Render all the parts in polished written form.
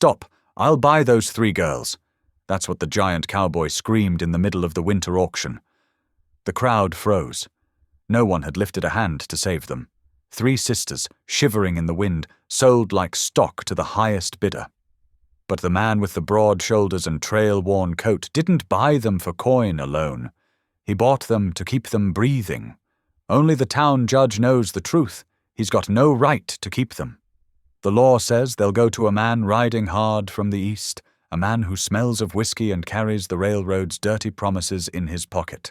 Stop! I'll buy those 3 girls. That's what the giant cowboy screamed in the middle of the winter auction. The crowd froze. No one had lifted a hand to save them. 3 sisters, shivering in the wind, sold like stock to the highest bidder. But the man with the broad shoulders and trail-worn coat didn't buy them for coin alone. He bought them to keep them breathing. Only the town judge knows the truth. He's got no right to keep them. The law says they'll go to a man riding hard from the east, a man who smells of whiskey and carries the railroad's dirty promises in his pocket.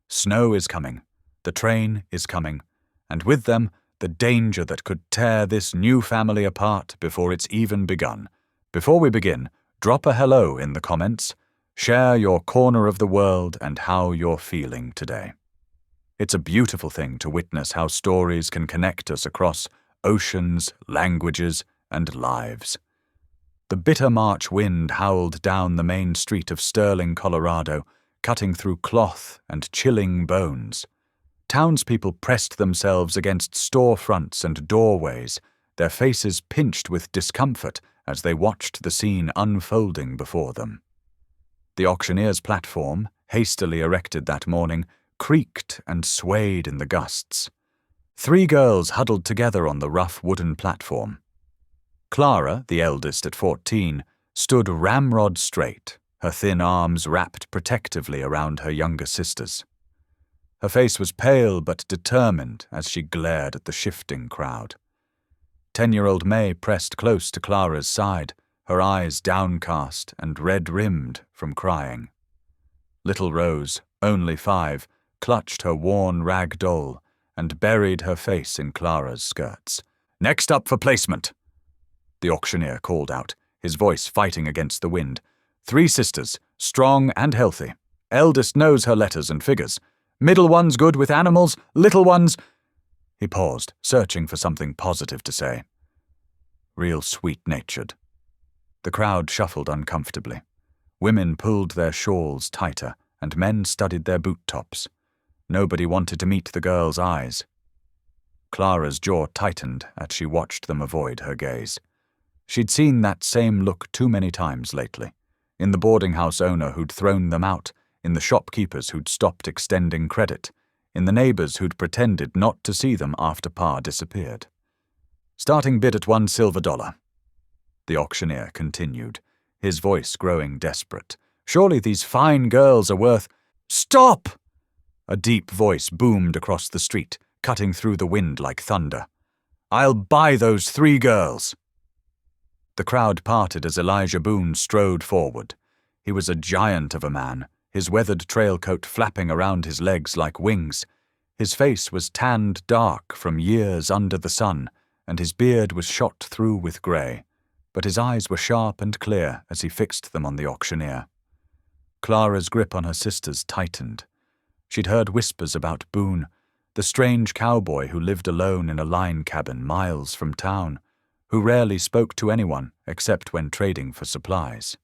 Snow is coming. The train is coming. And with them, the danger that could tear this new family apart before it's even begun. Before we begin, drop a hello in the comments. Share your corner of the world and how you're feeling today. It's a beautiful thing to witness how stories can connect us across oceans, languages, and lives. The bitter March wind howled down the main street of Sterling, Colorado, cutting through cloth and chilling bones. Townspeople pressed themselves against storefronts and doorways, their faces pinched with discomfort as they watched the scene unfolding before them. The auctioneer's platform, hastily erected that morning, creaked and swayed in the gusts. 3 girls huddled together on the rough wooden platform. Clara, the eldest at 14, stood ramrod straight, her thin arms wrapped protectively around her younger sisters. Her face was pale but determined as she glared at the shifting crowd. 10-year-old May pressed close to Clara's side, her eyes downcast and red-rimmed from crying. Little Rose, only 5, clutched her worn rag doll and buried her face in Clara's skirts. "Next up for placement," the auctioneer called out, his voice fighting against the wind. 3 sisters, strong and healthy. Eldest knows her letters and figures. Middle one's good with animals, little one's— He paused, searching for something positive to say. Real sweet-natured. The crowd shuffled uncomfortably. Women pulled their shawls tighter, and men studied their boot tops. Nobody wanted to meet the girls' eyes. Clara's jaw tightened as she watched them avoid her gaze. She'd seen that same look too many times lately, in the boarding-house owner who'd thrown them out, in the shopkeepers who'd stopped extending credit, in the neighbors who'd pretended not to see them after Pa disappeared. "Starting bid at $1 silver," the auctioneer continued, his voice growing desperate. "Surely these fine girls are worth—" "Stop!" A deep voice boomed across the street, cutting through the wind like thunder. "I'll buy those 3 girls." The crowd parted as Elijah Boone strode forward. He was a giant of a man, his weathered trail coat flapping around his legs like wings. His face was tanned dark from years under the sun, and his beard was shot through with grey, but his eyes were sharp and clear as he fixed them on the auctioneer. Clara's grip on her sisters tightened. She'd heard whispers about Boone, the strange cowboy who lived alone in a line cabin miles from town, who rarely spoke to anyone except when trading for supplies.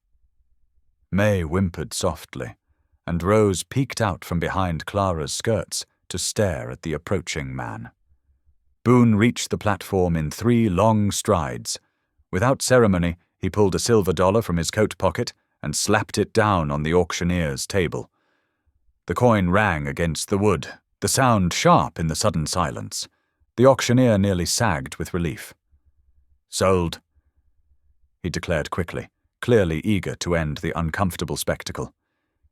May whimpered softly, and Rose peeked out from behind Clara's skirts to stare at the approaching man. Boone reached the platform in 3 long strides. Without ceremony, he pulled a silver dollar from his coat pocket and slapped it down on the auctioneer's table. The coin rang against the wood, the sound sharp in the sudden silence. The auctioneer nearly sagged with relief. "Sold," he declared quickly, clearly eager to end the uncomfortable spectacle.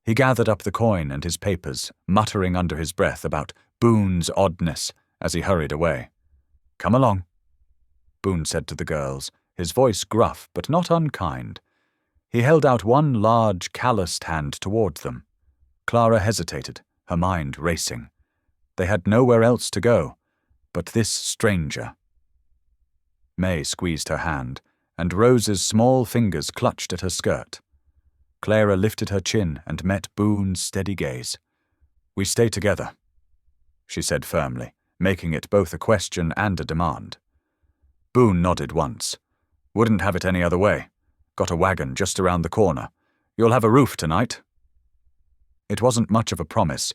He gathered up the coin and his papers, muttering under his breath about Boone's oddness as he hurried away. "Come along," Boone said to the girls, his voice gruff but not unkind. He held out one large, calloused hand toward them. Clara hesitated, her mind racing. They had nowhere else to go, but this stranger. May squeezed her hand, and Rose's small fingers clutched at her skirt. Clara lifted her chin and met Boone's steady gaze. "We stay together," she said firmly, making it both a question and a demand. Boone nodded once. "Wouldn't have it any other way. Got a wagon just around the corner. You'll have a roof tonight." It wasn't much of a promise,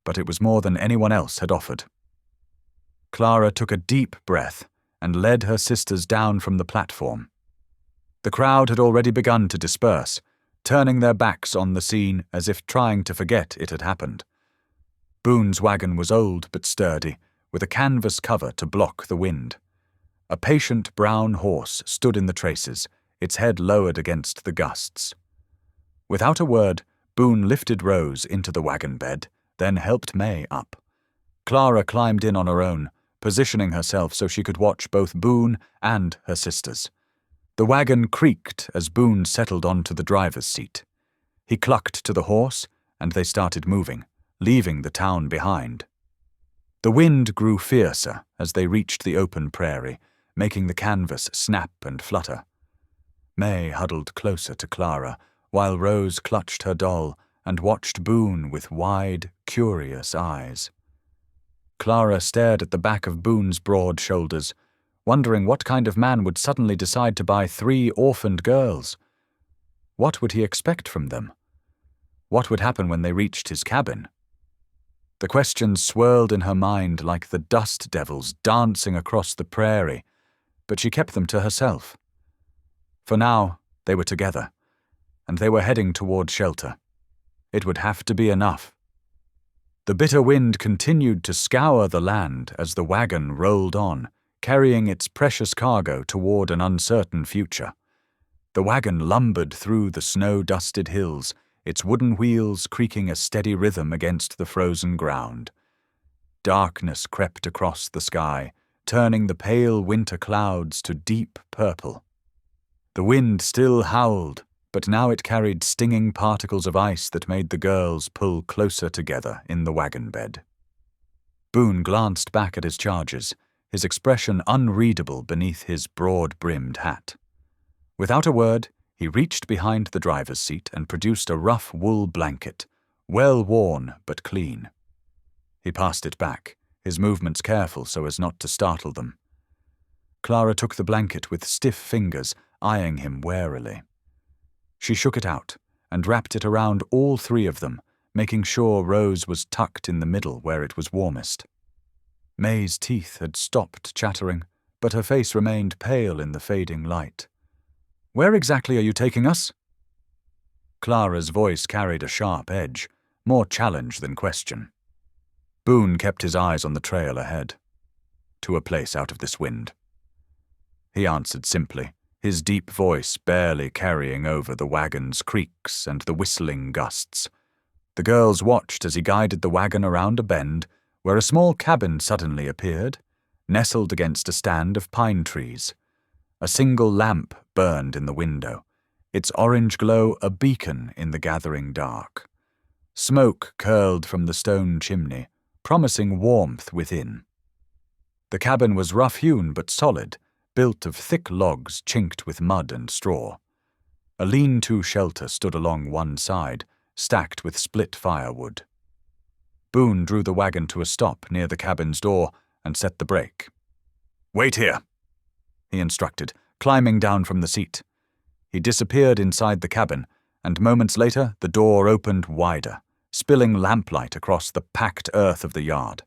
but it was more than anyone else had offered. Clara took a deep breath and led her sisters down from the platform. The crowd had already begun to disperse, turning their backs on the scene as if trying to forget it had happened. Boone's wagon was old but sturdy, with a canvas cover to block the wind. A patient brown horse stood in the traces, its head lowered against the gusts. Without a word, Boone lifted Rose into the wagon bed, then helped May up. Clara climbed in on her own, positioning herself so she could watch both Boone and her sisters. The wagon creaked as Boone settled onto the driver's seat. He clucked to the horse, and they started moving, leaving the town behind. The wind grew fiercer as they reached the open prairie, making the canvas snap and flutter. May huddled closer to Clara, while Rose clutched her doll and watched Boone with wide, curious eyes. Clara stared at the back of Boone's broad shoulders, wondering what kind of man would suddenly decide to buy 3 orphaned girls. What would he expect from them? What would happen when they reached his cabin? The questions swirled in her mind like the dust devils dancing across the prairie, but she kept them to herself. For now, they were together, and they were heading toward shelter. It would have to be enough. The bitter wind continued to scour the land as the wagon rolled on, carrying its precious cargo toward an uncertain future. The wagon lumbered through the snow-dusted hills, its wooden wheels creaking a steady rhythm against the frozen ground. Darkness crept across the sky, turning the pale winter clouds to deep purple. The wind still howled, but now it carried stinging particles of ice that made the girls pull closer together in the wagon bed. Boone glanced back at his charges, his expression unreadable beneath his broad-brimmed hat. Without a word, he reached behind the driver's seat and produced a rough wool blanket, well worn but clean. He passed it back, his movements careful so as not to startle them. Clara took the blanket with stiff fingers, eyeing him warily. She shook it out and wrapped it around all 3 of them, making sure Rose was tucked in the middle where it was warmest. May's teeth had stopped chattering, but her face remained pale in the fading light. "Where exactly are you taking us?" Clara's voice carried a sharp edge, more challenge than question. Boone kept his eyes on the trail ahead. "To a place out of this wind," he answered simply, his deep voice barely carrying over the wagon's creaks and the whistling gusts. The girls watched as he guided the wagon around a bend, where a small cabin suddenly appeared, nestled against a stand of pine trees. A single lamp burned in the window, its orange glow a beacon in the gathering dark. Smoke curled from the stone chimney, promising warmth within. The cabin was rough-hewn but solid, built of thick logs chinked with mud and straw. A lean-to shelter stood along one side, stacked with split firewood. Boone drew the wagon to a stop near the cabin's door and set the brake. "Wait here," he instructed, climbing down from the seat. He disappeared inside the cabin, and moments later the door opened wider, spilling lamplight across the packed earth of the yard.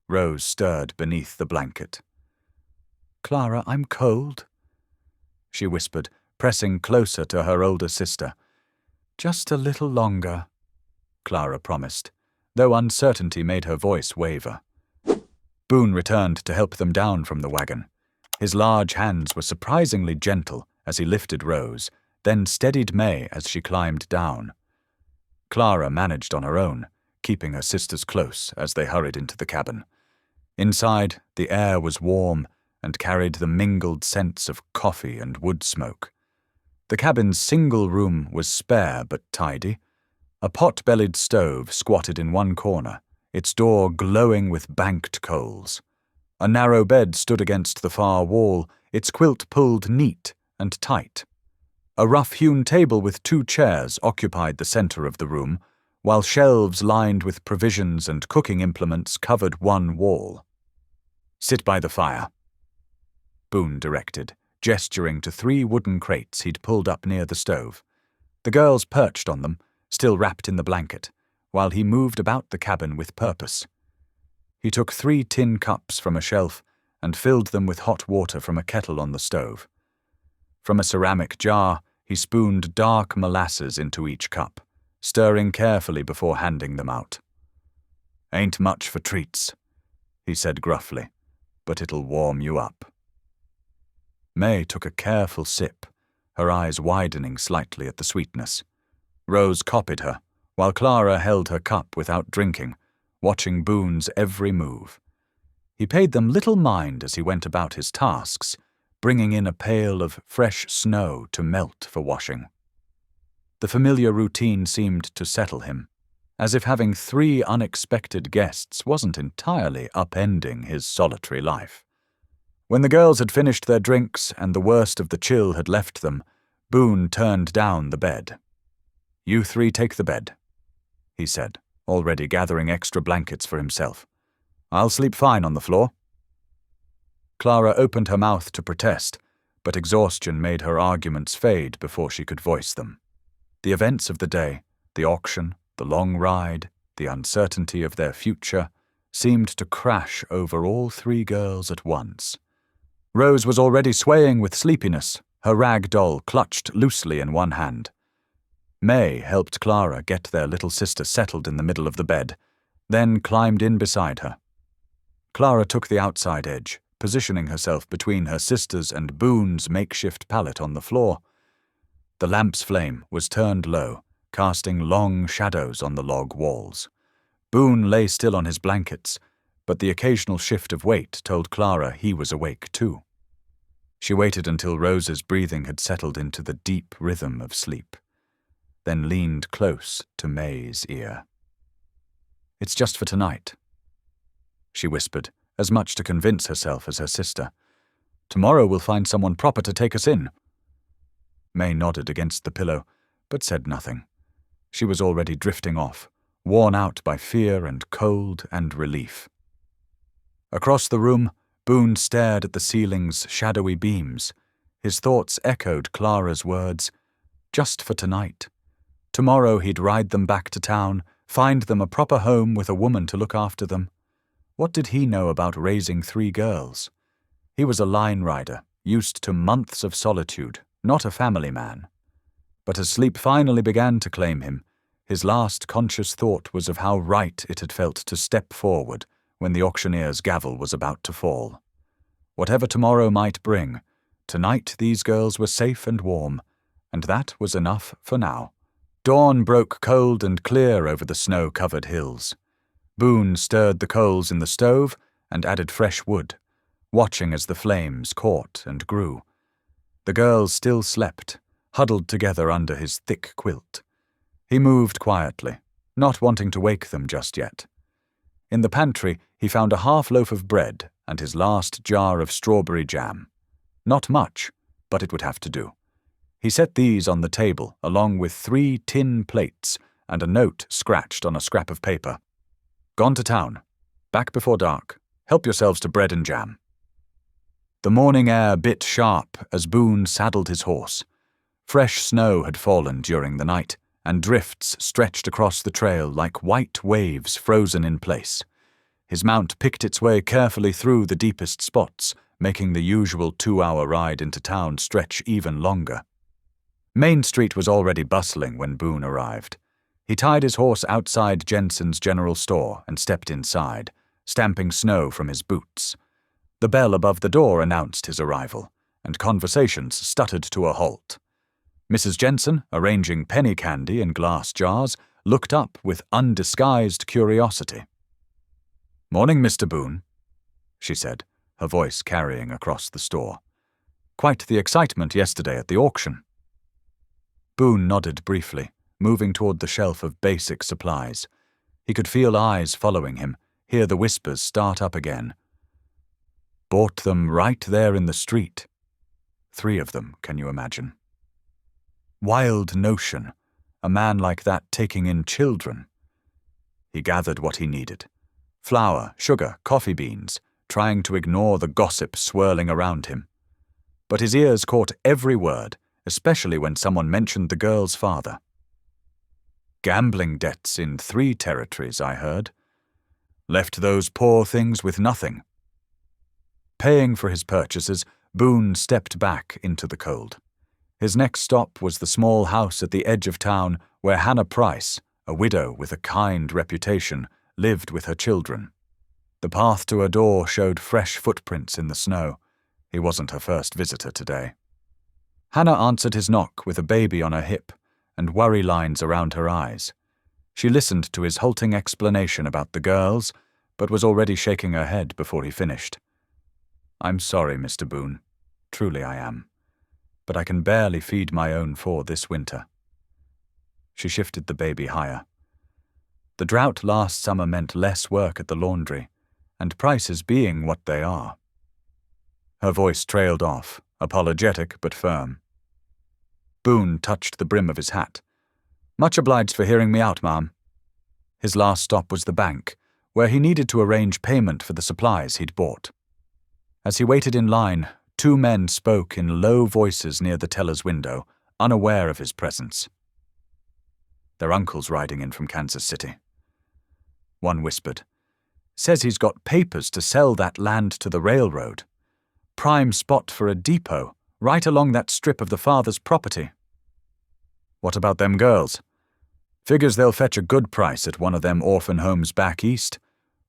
Rose stirred beneath the blanket. "Clara, I'm cold," she whispered, pressing closer to her older sister. "Just a little longer," Clara promised, though uncertainty made her voice waver. Boone returned to help them down from the wagon. His large hands were surprisingly gentle as he lifted Rose, then steadied May as she climbed down. Clara managed on her own, keeping her sisters close as they hurried into the cabin. Inside, the air was warm and carried the mingled scents of coffee and wood smoke. The cabin's single room was spare but tidy. A pot-bellied stove squatted in one corner, its door glowing with banked coals. A narrow bed stood against the far wall, its quilt pulled neat and tight. A rough-hewn table with 2 chairs occupied the center of the room, while shelves lined with provisions and cooking implements covered one wall. "Sit by the fire," Boone directed, gesturing to 3 wooden crates he'd pulled up near the stove. The girls perched on them, still wrapped in the blanket, while he moved about the cabin with purpose. He took 3 tin cups from a shelf and filled them with hot water from a kettle on the stove. From a ceramic jar, he spooned dark molasses into each cup, stirring carefully before handing them out. "Ain't much for treats," he said gruffly, "but it'll warm you up." May took a careful sip, her eyes widening slightly at the sweetness. Rose copied her, while Clara held her cup without drinking, watching Boone's every move. He paid them little mind as he went about his tasks, bringing in a pail of fresh snow to melt for washing. The familiar routine seemed to settle him, as if having 3 unexpected guests wasn't entirely upending his solitary life. When the girls had finished their drinks and the worst of the chill had left them, Boone turned down the bed. "You 3 take the bed," he said, already gathering extra blankets for himself. "I'll sleep fine on the floor." Clara opened her mouth to protest, but exhaustion made her arguments fade before she could voice them. The events of the day, the auction, the long ride, the uncertainty of their future, seemed to crash over all 3 girls at once. Rose was already swaying with sleepiness, her rag doll clutched loosely in one hand. May helped Clara get their little sister settled in the middle of the bed, then climbed in beside her. Clara took the outside edge, positioning herself between her sister's and Boone's makeshift pallet on the floor. The lamp's flame was turned low, casting long shadows on the log walls. Boone lay still on his blankets, but the occasional shift of weight told Clara he was awake too. She waited until Rose's breathing had settled into the deep rhythm of sleep, then leaned close to May's ear. "It's just for tonight," she whispered, as much to convince herself as her sister. "Tomorrow we'll find someone proper to take us in." May nodded against the pillow, but said nothing. She was already drifting off, worn out by fear and cold and relief. Across the room, Boone stared at the ceiling's shadowy beams. His thoughts echoed Clara's words, "Just for tonight." Tomorrow he'd ride them back to town, find them a proper home with a woman to look after them. What did he know about raising 3 girls? He was a line rider, used to months of solitude, not a family man. But as sleep finally began to claim him, his last conscious thought was of how right it had felt to step forward when the auctioneer's gavel was about to fall. Whatever tomorrow might bring, tonight these girls were safe and warm, and that was enough for now. Dawn broke cold and clear over the snow-covered hills. Boone stirred the coals in the stove and added fresh wood, watching as the flames caught and grew. The girls still slept, huddled together under his thick quilt. He moved quietly, not wanting to wake them just yet. In the pantry, he found a half loaf of bread and his last jar of strawberry jam. Not much, but it would have to do. He set these on the table, along with 3 tin plates and a note scratched on a scrap of paper. "Gone to town. Back before dark. Help yourselves to bread and jam." The morning air bit sharp as Boone saddled his horse. Fresh snow had fallen during the night, and drifts stretched across the trail like white waves frozen in place. His mount picked its way carefully through the deepest spots, making the usual 2-hour ride into town stretch even longer. Main Street was already bustling when Boone arrived. He tied his horse outside Jensen's general store and stepped inside, stamping snow from his boots. The bell above the door announced his arrival, and conversations stuttered to a halt. Mrs. Jensen, arranging penny candy in glass jars, looked up with undisguised curiosity. "Morning, Mr. Boone," she said, her voice carrying across the store. "Quite the excitement yesterday at the auction." Boone nodded briefly, moving toward the shelf of basic supplies. He could feel eyes following him, hear the whispers start up again. Bought them right there in the street. 3 of them, can you imagine? Wild notion, a man like that taking in children. He gathered what he needed. Flour, sugar, coffee beans, trying to ignore the gossip swirling around him. But his ears caught every word, especially when someone mentioned the girl's father. Gambling debts in 3 territories, I heard. Left those poor things with nothing. Paying for his purchases, Boone stepped back into the cold. His next stop was the small house at the edge of town where Hannah Price, a widow with a kind reputation, lived with her children. The path to her door showed fresh footprints in the snow. He wasn't her first visitor today. Hannah answered his knock with a baby on her hip and worry lines around her eyes. She listened to his halting explanation about the girls, but was already shaking her head before he finished. "I'm sorry, Mr. Boone. Truly I am. But I can barely feed my own four this winter." She shifted the baby higher. The drought last summer meant less work at the laundry, and prices being what they are. Her voice trailed off, apologetic but firm. Boone touched the brim of his hat. "Much obliged for hearing me out, ma'am." His last stop was the bank, where he needed to arrange payment for the supplies he'd bought. As he waited in line, two men spoke in low voices near the teller's window, unaware of his presence. "Their uncle's riding in from Kansas City." One whispered, "Says he's got papers to sell that land to the railroad. Prime spot for a depot, right along that strip of the father's property." "What about them girls?" "Figures they'll fetch a good price at one of them orphan homes back east.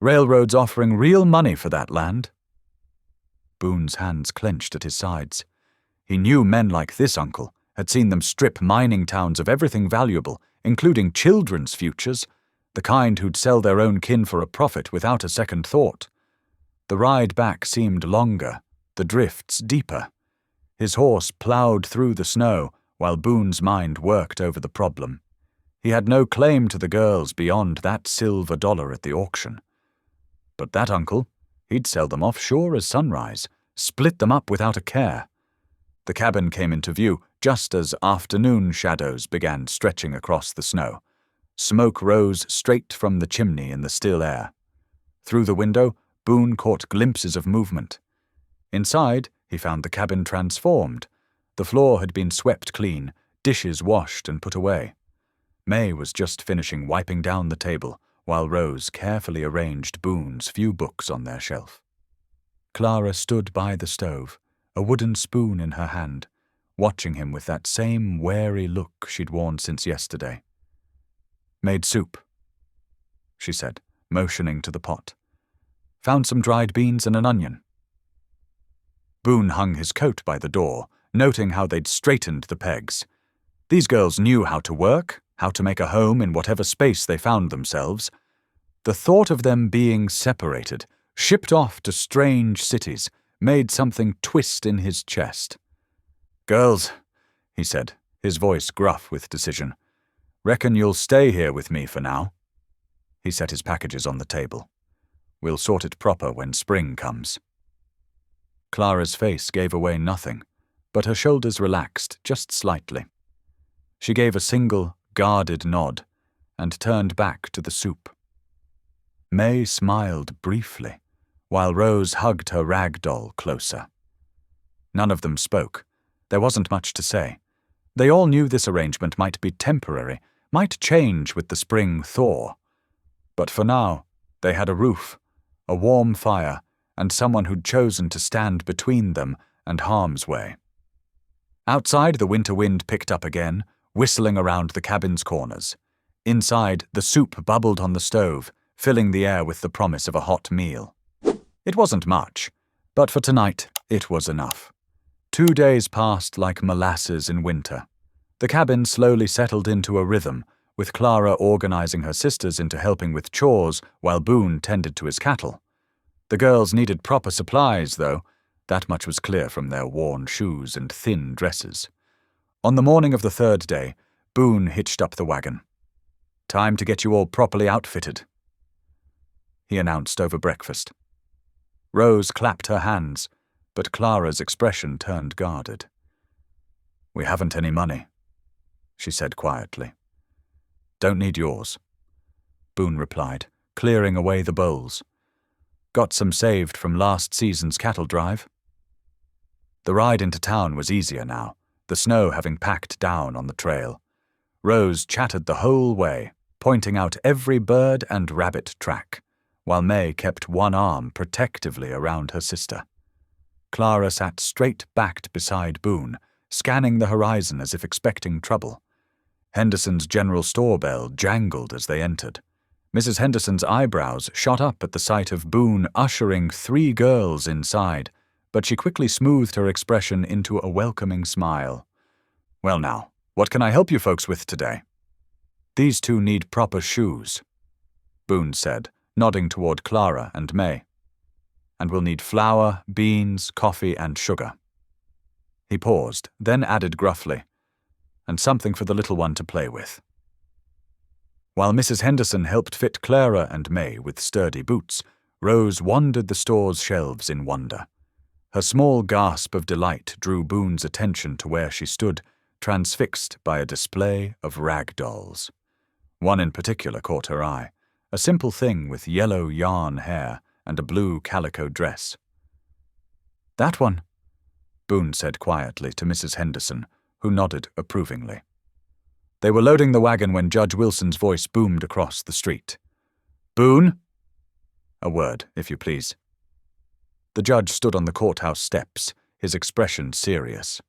Railroad's offering real money for that land." Boone's hands clenched at his sides. He knew men like this uncle, had seen them strip mining towns of everything valuable, including children's futures, the kind who'd sell their own kin for a profit without a second thought. The ride back seemed longer, the drifts deeper. His horse ploughed through the snow while Boone's mind worked over the problem. He had no claim to the girls beyond that silver dollar at the auction. But that uncle, he'd sell them offshore as sunrise, split them up without a care. The cabin came into view just as afternoon shadows began stretching across the snow. Smoke rose straight from the chimney in the still air. Through the window, Boone caught glimpses of movement. Inside, he found the cabin transformed. The floor had been swept clean, dishes washed and put away. May was just finishing wiping down the table, while Rose carefully arranged Boone's few books on their shelf. Clara stood by the stove, a wooden spoon in her hand, watching him with that same wary look she'd worn since yesterday. "Made soup," she said, motioning to the pot. "Found some dried beans and an onion." Boone hung his coat by the door, noting how they'd straightened the pegs. These girls knew how to work, how to make a home in whatever space they found themselves. The thought of them being separated, shipped off to strange cities, made something twist in his chest. "Girls," he said, his voice gruff with decision, "reckon you'll stay here with me for now." He set his packages on the table. "We'll sort it proper when spring comes." Clara's face gave away nothing, but her shoulders relaxed just slightly. She gave a single, guarded nod, and turned back to the soup. May smiled briefly, while Rose hugged her rag doll closer. None of them spoke. There wasn't much to say. They all knew this arrangement might be temporary, might change with the spring thaw. But for now, they had a roof, a warm fire, and someone who'd chosen to stand between them and harm's way. Outside, the winter wind picked up again, whistling around the cabin's corners. Inside, the soup bubbled on the stove, filling the air with the promise of a hot meal. It wasn't much, but for tonight, it was enough. 2 days passed like molasses in winter. The cabin slowly settled into a rhythm, with Clara organizing her sisters into helping with chores while Boone tended to his cattle. The girls needed proper supplies, though. That much was clear from their worn shoes and thin dresses. On the morning of the third day, Boone hitched up the wagon. "Time to get you all properly outfitted," he announced over breakfast. Rose clapped her hands, but Clara's expression turned guarded. "We haven't any money," she said quietly. "Don't need yours," Boone replied, clearing away the bowls. "Got some saved from last season's cattle drive." The ride into town was easier now, the snow having packed down on the trail. Rose chattered the whole way, pointing out every bird and rabbit track, while May kept one arm protectively around her sister. Clara sat straight-backed beside Boone, scanning the horizon as if expecting trouble. Henderson's general store bell jangled as they entered. Mrs. Henderson's eyebrows shot up at the sight of Boone ushering 3 girls inside, but she quickly smoothed her expression into a welcoming smile. "Well now, what can I help you folks with today?" "These 2 need proper shoes," Boone said, nodding toward Clara and May. "And we'll need flour, beans, coffee, and sugar." He paused, then added gruffly, "And something for the little one to play with." While Mrs. Henderson helped fit Clara and May with sturdy boots, Rose wandered the store's shelves in wonder. Her small gasp of delight drew Boone's attention to where she stood, transfixed by a display of rag dolls. One in particular caught her eye, a simple thing with yellow yarn hair and a blue calico dress. "That one," Boone said quietly to Mrs. Henderson, who nodded approvingly. They were loading the wagon when Judge Wilson's voice boomed across the street. "Boone?" "A word, if you please." The judge stood on the courthouse steps, his expression serious.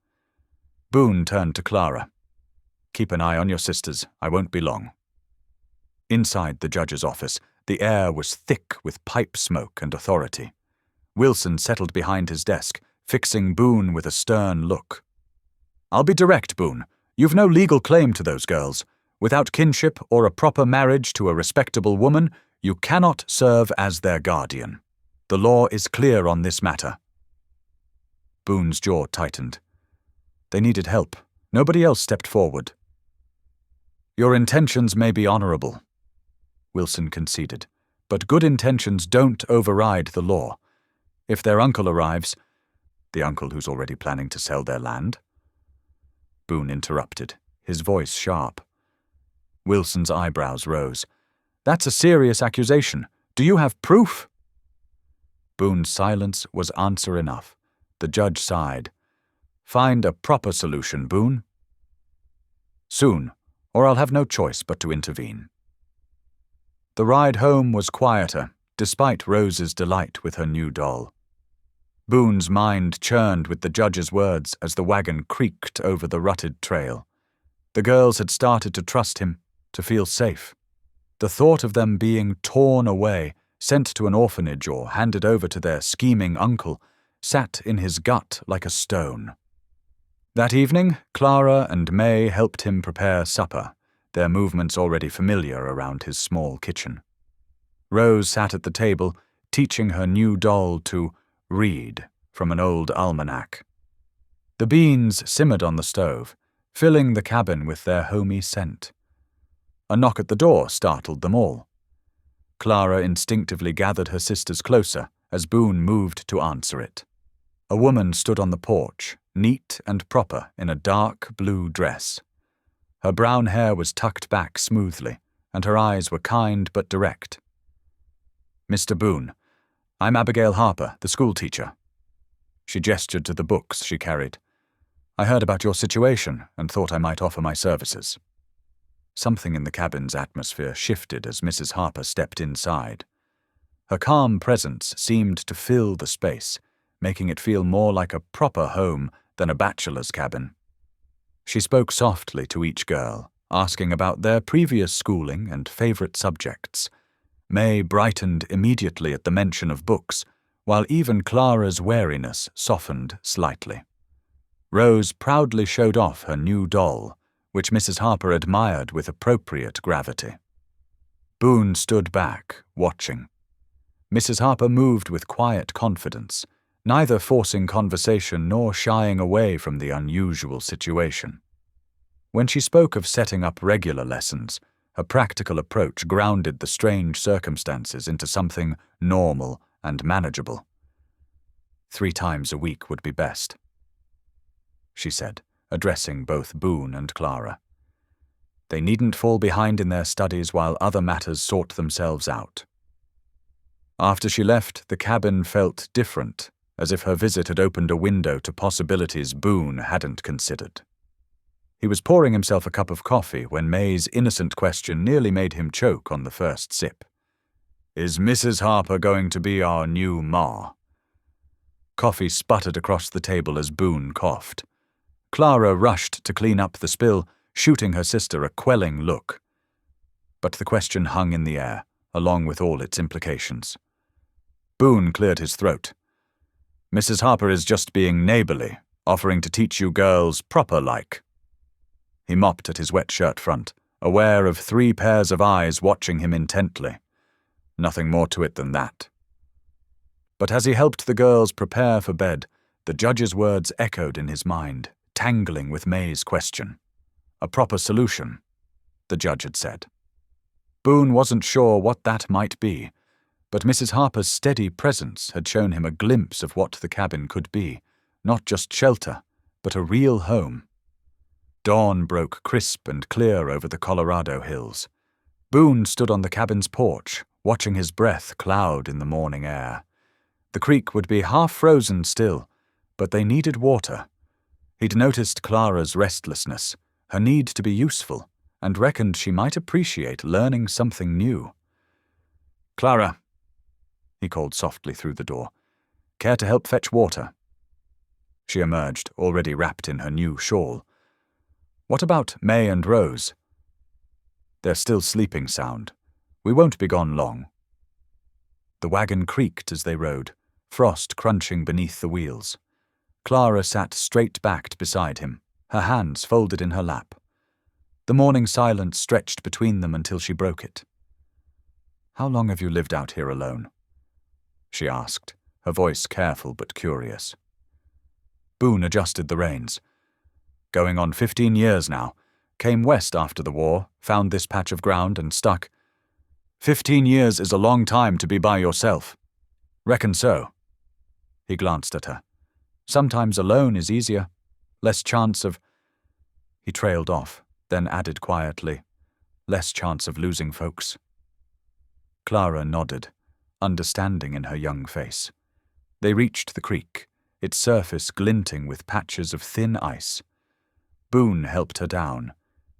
Boone turned to Clara. "Keep an eye on your sisters. I won't be long." Inside the judge's office, the air was thick with pipe smoke and authority. Wilson settled behind his desk, fixing Boone with a stern look. "I'll be direct, Boone. You've no legal claim to those girls. Without kinship or a proper marriage to a respectable woman, you cannot serve as their guardian. The law is clear on this matter." Boone's jaw tightened. They needed help. Nobody else stepped forward. "Your intentions may be honorable," Wilson conceded, "but good intentions don't override the law. If their uncle arrives—" "The uncle who's already planning to sell their land?" Boone interrupted, his voice sharp. Wilson's eyebrows rose. "That's a serious accusation. Do you have proof?" Boone's silence was answer enough. The judge sighed. "Find a proper solution, Boone." "Soon, or I'll have no choice but to intervene." The ride home was quieter, despite Rose's delight with her new doll. Boone's mind churned with the judge's words as the wagon creaked over the rutted trail. The girls had started to trust him, to feel safe. The thought of them being torn away, sent to an orphanage or handed over to their scheming uncle, sat in his gut like a stone. That evening, Clara and May helped him prepare supper, their movements already familiar around his small kitchen. Rose sat at the table, teaching her new doll to read from an old almanac. The beans simmered on the stove, filling the cabin with their homey scent. A knock at the door startled them all. Clara instinctively gathered her sisters closer as Boone moved to answer it. A woman stood on the porch, neat and proper in a dark blue dress. Her brown hair was tucked back smoothly, and her eyes were kind but direct. "Mr. Boone, I'm Abigail Harper, the schoolteacher." She gestured to the books she carried. "I heard about your situation and thought I might offer my services." Something in the cabin's atmosphere shifted as Mrs. Harper stepped inside. Her calm presence seemed to fill the space, making it feel more like a proper home than a bachelor's cabin. She spoke softly to each girl, asking about their previous schooling and favorite subjects. May brightened immediately at the mention of books, while even Clara's wariness softened slightly. Rose proudly showed off her new doll, which Mrs. Harper admired with appropriate gravity. Boone stood back, watching. Mrs. Harper moved with quiet confidence, neither forcing conversation nor shying away from the unusual situation. When she spoke of setting up regular lessons, her practical approach grounded the strange circumstances into something normal and manageable. 3 times a week would be best, she said, addressing both Boone and Clara. They needn't fall behind in their studies while other matters sort themselves out. After she left, the cabin felt different, as if her visit had opened a window to possibilities Boone hadn't considered. He was pouring himself a cup of coffee when May's innocent question nearly made him choke on the first sip. "Is Mrs. Harper going to be our new ma?" Coffee sputtered across the table as Boone coughed. Clara rushed to clean up the spill, shooting her sister a quelling look. But the question hung in the air, along with all its implications. Boone cleared his throat. "Mrs. Harper is just being neighborly, offering to teach you girls proper-like." He mopped at his wet shirt front, aware of 3 pairs of eyes watching him intently. Nothing more to it than that. But as he helped the girls prepare for bed, the judge's words echoed in his mind, tangling with May's question. A proper solution, the judge had said. Boone wasn't sure what that might be, but Mrs. Harper's steady presence had shown him a glimpse of what the cabin could be, not just shelter, but a real home. Dawn broke crisp and clear over the Colorado hills. Boone stood on the cabin's porch, watching his breath cloud in the morning air. The creek would be half frozen still, but they needed water. He'd noticed Clara's restlessness, her need to be useful, and reckoned she might appreciate learning something new. "Clara," he called softly through the door, "care to help fetch water?" She emerged, already wrapped in her new shawl. "What about May and Rose?" "They're still sleeping sound. We won't be gone long." The wagon creaked as they rode, frost crunching beneath the wheels. Clara sat straight-backed beside him, her hands folded in her lap. The morning silence stretched between them until she broke it. "How long have you lived out here alone?" she asked, her voice careful but curious. Boone adjusted the reins. "Going on 15 years now. Came west after the war, found this patch of ground and stuck. 15 years is a long time to be by yourself." "Reckon so." He glanced at her. "Sometimes alone is easier. Less chance of—" He trailed off, then added quietly, "less chance of losing folks." Clara nodded, understanding in her young face. They reached the creek, its surface glinting with patches of thin ice. Boone helped her down,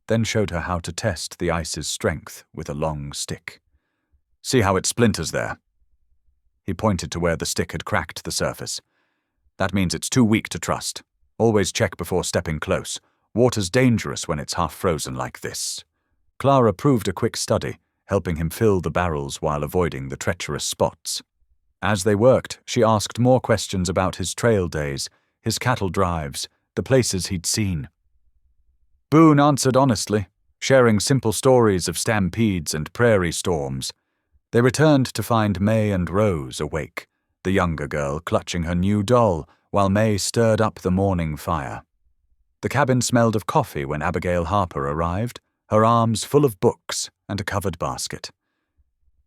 then showed her how to test the ice's strength with a long stick. "See how it splinters there?" He pointed to where the stick had cracked the surface. "That means it's too weak to trust. Always check before stepping close. Water's dangerous when it's half frozen like this." Clara proved a quick study, helping him fill the barrels while avoiding the treacherous spots. As they worked, she asked more questions about his trail days, his cattle drives, the places he'd seen. Boone answered honestly, sharing simple stories of stampedes and prairie storms. They returned to find May and Rose awake, the younger girl clutching her new doll while May stirred up the morning fire. The cabin smelled of coffee when Abigail Harper arrived, her arms full of books and a covered basket.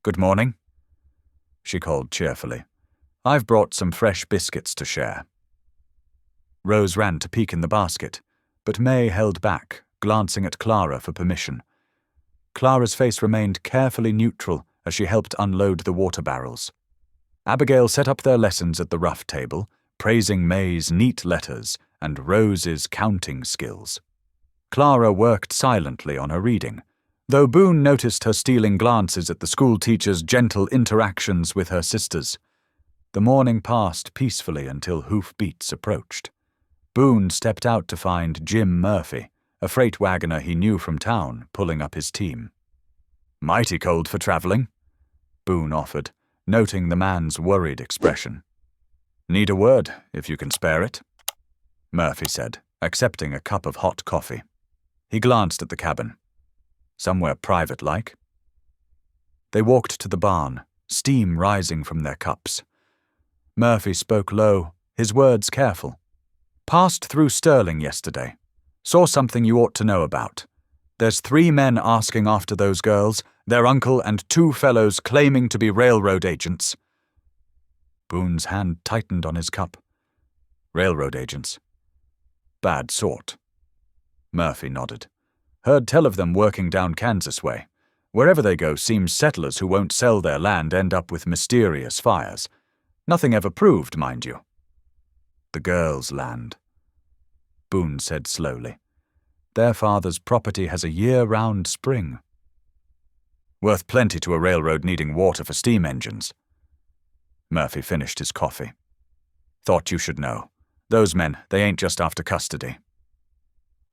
"Good morning," she called cheerfully. "I've brought some fresh biscuits to share." Rose ran to peek in the basket, but May held back, glancing at Clara for permission. Clara's face remained carefully neutral as she helped unload the water barrels. Abigail set up their lessons at the rough table, praising May's neat letters and Rose's counting skills. Clara worked silently on her reading, though Boone noticed her stealing glances at the school teacher's gentle interactions with her sisters. The morning passed peacefully until hoofbeats approached. Boone stepped out to find Jim Murphy, a freight wagoner he knew from town, pulling up his team. "Mighty cold for traveling," Boone offered, noting the man's worried expression. "Need a word, if you can spare it," Murphy said, accepting a cup of hot coffee. He glanced at the cabin. "Somewhere private-like." They walked to the barn, steam rising from their cups. Murphy spoke low, his words careful. "Passed through Sterling yesterday. Saw something you ought to know about. There's 3 men asking after those girls, their uncle and 2 fellows claiming to be railroad agents." Boone's hand tightened on his cup. "Railroad agents? Bad sort." Murphy nodded. "Heard tell of them working down Kansas way. Wherever they go seems settlers who won't sell their land end up with mysterious fires. Nothing ever proved, mind you." "The girls' land," Boone said slowly. "Their father's property has a year-round spring." "Worth plenty to a railroad needing water for steam engines." Murphy finished his coffee. "Thought you should know. Those men, they ain't just after custody."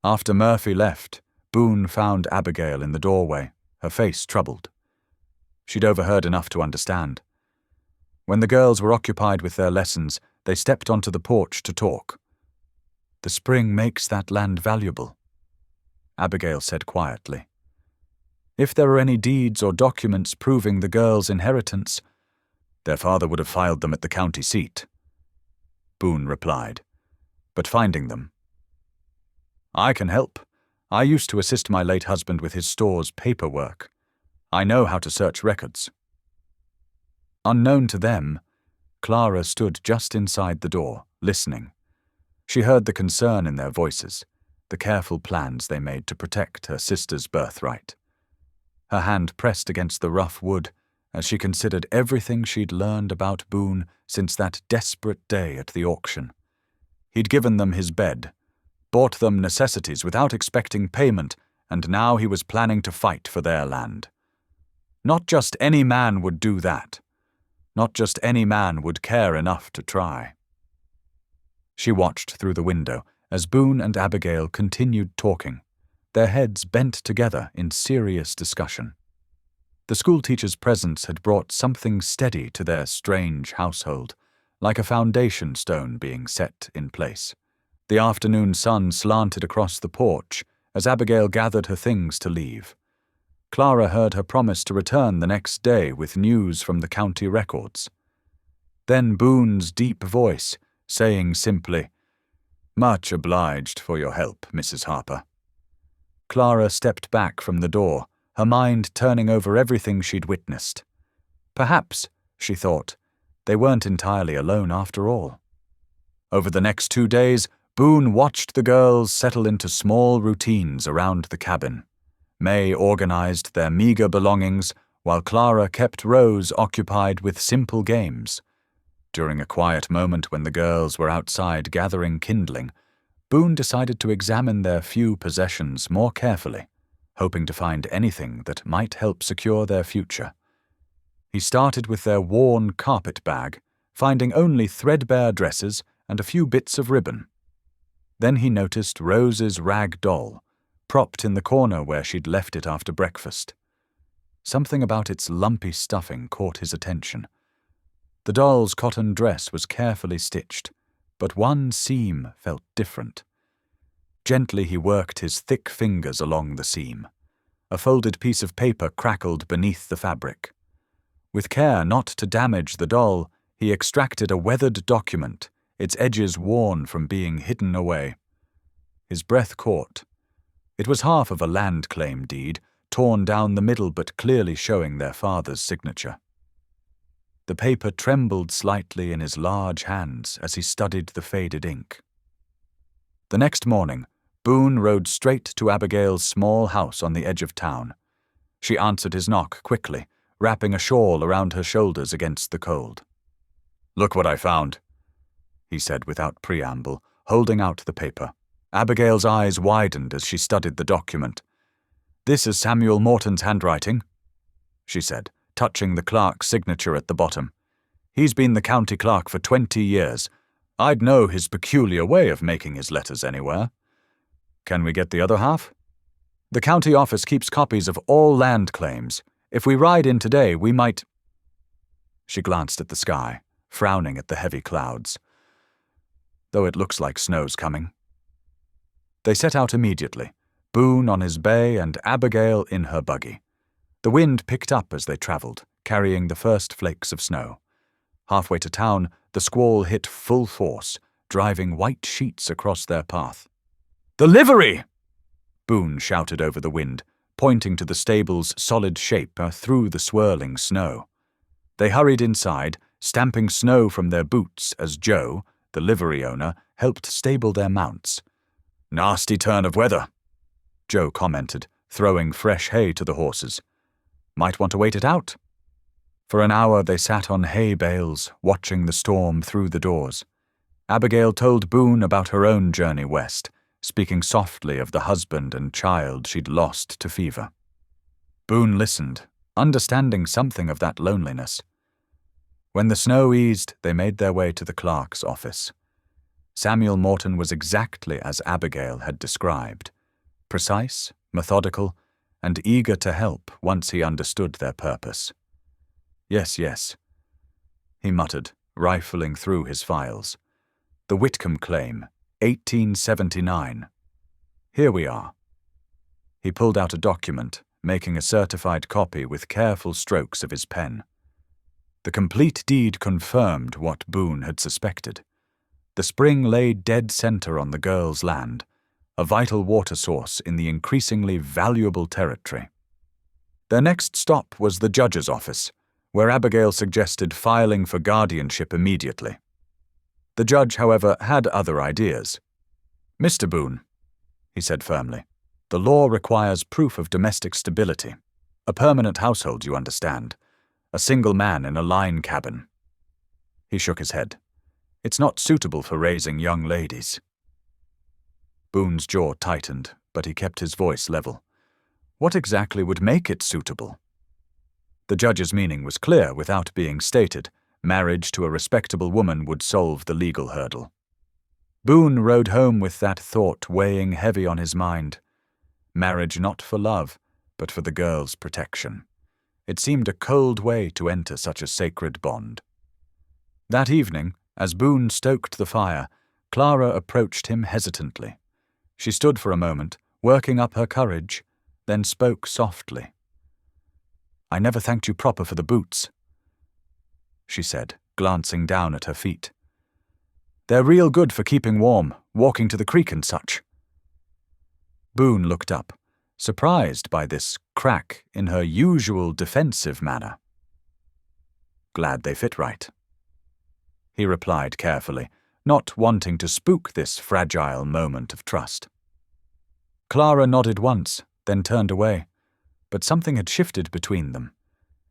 After Murphy left, Boone found Abigail in the doorway, her face troubled. She'd overheard enough to understand. When the girls were occupied with their lessons, they stepped onto the porch to talk. "The spring makes that land valuable," Abigail said quietly. "If there were any deeds or documents proving the girls' inheritance, their father would have filed them at the county seat," Boone replied. "But finding them, I can help. I used to assist my late husband with his store's paperwork. I know how to search records." Unknown to them, Clara stood just inside the door, listening. She heard the concern in their voices, the careful plans they made to protect her sister's birthright. Her hand pressed against the rough wood as she considered everything she'd learned about Boone since that desperate day at the auction. He'd given them his bed, bought them necessities without expecting payment, and now he was planning to fight for their land. Not just any man would do that. Not just any man would care enough to try. She watched through the window as Boone and Abigail continued talking, their heads bent together in serious discussion. The schoolteacher's presence had brought something steady to their strange household, like a foundation stone being set in place. The afternoon sun slanted across the porch as Abigail gathered her things to leave. Clara heard her promise to return the next day with news from the county records. Then Boone's deep voice, saying simply, "Much obliged for your help, Mrs. Harper." Clara stepped back from the door, her mind turning over everything she'd witnessed. Perhaps, she thought, they weren't entirely alone after all. Over the next 2 days, Boone watched the girls settle into small routines around the cabin. May organized their meager belongings, while Clara kept Rose occupied with simple games. During a quiet moment when the girls were outside gathering kindling, Boone decided to examine their few possessions more carefully, hoping to find anything that might help secure their future. He started with their worn carpet bag, finding only threadbare dresses and a few bits of ribbon. Then he noticed Rose's rag doll, propped in the corner where she'd left it after breakfast. Something about its lumpy stuffing caught his attention. The doll's cotton dress was carefully stitched, but one seam felt different. Gently he worked his thick fingers along the seam. A folded piece of paper crackled beneath the fabric. With care not to damage the doll, he extracted a weathered document, its edges worn from being hidden away. His breath caught. It was half of a land claim deed, torn down the middle but clearly showing their father's signature. The paper trembled slightly in his large hands as he studied the faded ink. The next morning, Boone rode straight to Abigail's small house on the edge of town. She answered his knock quickly, wrapping a shawl around her shoulders against the cold. "Look what I found," he said without preamble, holding out the paper. Abigail's eyes widened as she studied the document. "This is Samuel Morton's handwriting," she said, touching the clerk's signature at the bottom. "He's been the county clerk for 20 years. I'd know his peculiar way of making his letters anywhere. Can we get the other half? The county office keeps copies of all land claims. If we ride in today, we might—" She glanced at the sky, frowning at the heavy clouds. "Though it looks like snow's coming." They set out immediately, Boone on his bay and Abigail in her buggy. The wind picked up as they traveled, carrying the first flakes of snow. Halfway to town, the squall hit full force, driving white sheets across their path. "The livery!" Boone shouted over the wind, pointing to the stable's solid shape through the swirling snow. They hurried inside, stamping snow from their boots as Joe, the livery owner, helped stable their mounts. "Nasty turn of weather," Joe commented, throwing fresh hay to the horses. "Might want to wait it out." For an hour they sat on hay bales, watching the storm through the doors. Abigail told Boone about her own journey west, speaking softly of the husband and child she'd lost to fever. Boone listened, understanding something of that loneliness. When the snow eased, they made their way to the clerk's office. Samuel Morton was exactly as Abigail had described, precise, methodical, and eager to help once he understood their purpose. Yes, yes, he muttered, rifling through his files. The Whitcomb claim, 1879. Here we are. He pulled out a document, making a certified copy with careful strokes of his pen. The complete deed confirmed what Boone had suspected. The spring lay dead center on the girls' land, a vital water source in the increasingly valuable territory. Their next stop was the judge's office, where Abigail suggested filing for guardianship immediately. The judge, however, had other ideas. "Mr. Boone," he said firmly, "the law requires proof of domestic stability. A permanent household, you understand. A single man in a line cabin." He shook his head. "It's not suitable for raising young ladies." Boone's jaw tightened, but he kept his voice level. What exactly would make it suitable? The judge's meaning was clear without being stated. Marriage to a respectable woman would solve the legal hurdle. Boone rode home with that thought weighing heavy on his mind. Marriage not for love, but for the girl's protection. It seemed a cold way to enter such a sacred bond. That evening, as Boone stoked the fire, Clara approached him hesitantly. She stood for a moment, working up her courage, then spoke softly. "I never thanked you proper for the boots," she said, glancing down at her feet. "They're real good for keeping warm, walking to the creek and such." Boone looked up, surprised by this crack in her usual defensive manner. "Glad they fit right," he replied carefully, not wanting to spook this fragile moment of trust. Clara nodded once, then turned away, but something had shifted between them.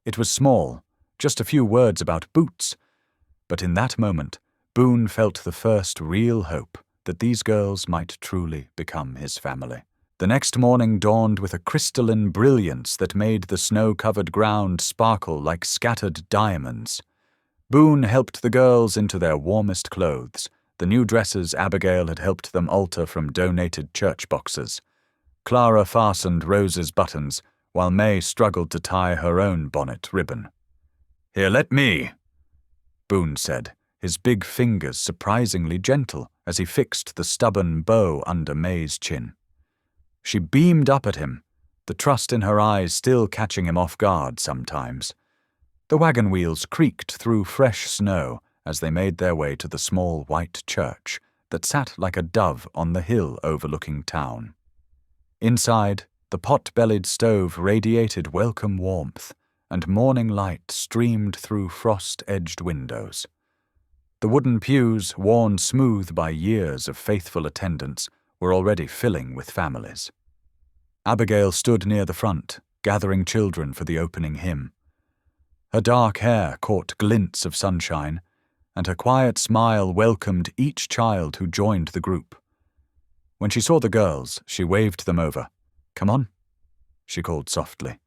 It was small, just a few words about boots, but in that moment, Boone felt the first real hope that these girls might truly become his family. The next morning dawned with a crystalline brilliance that made the snow-covered ground sparkle like scattered diamonds. Boone helped the girls into their warmest clothes, the new dresses Abigail had helped them alter from donated church boxes. Clara fastened Rose's buttons, while May struggled to tie her own bonnet ribbon. "Here, let me," Boone said, his big fingers surprisingly gentle as he fixed the stubborn bow under May's chin. She beamed up at him, the trust in her eyes still catching him off guard sometimes. The wagon wheels creaked through fresh snow as they made their way to the small white church that sat like a dove on the hill overlooking town. Inside, the pot-bellied stove radiated welcome warmth, and morning light streamed through frost-edged windows. The wooden pews, worn smooth by years of faithful attendance, were already filling with families. Abigail stood near the front, gathering children for the opening hymn. Her dark hair caught glints of sunshine, and her quiet smile welcomed each child who joined the group. When she saw the girls, she waved them over. "Come on," she called softly.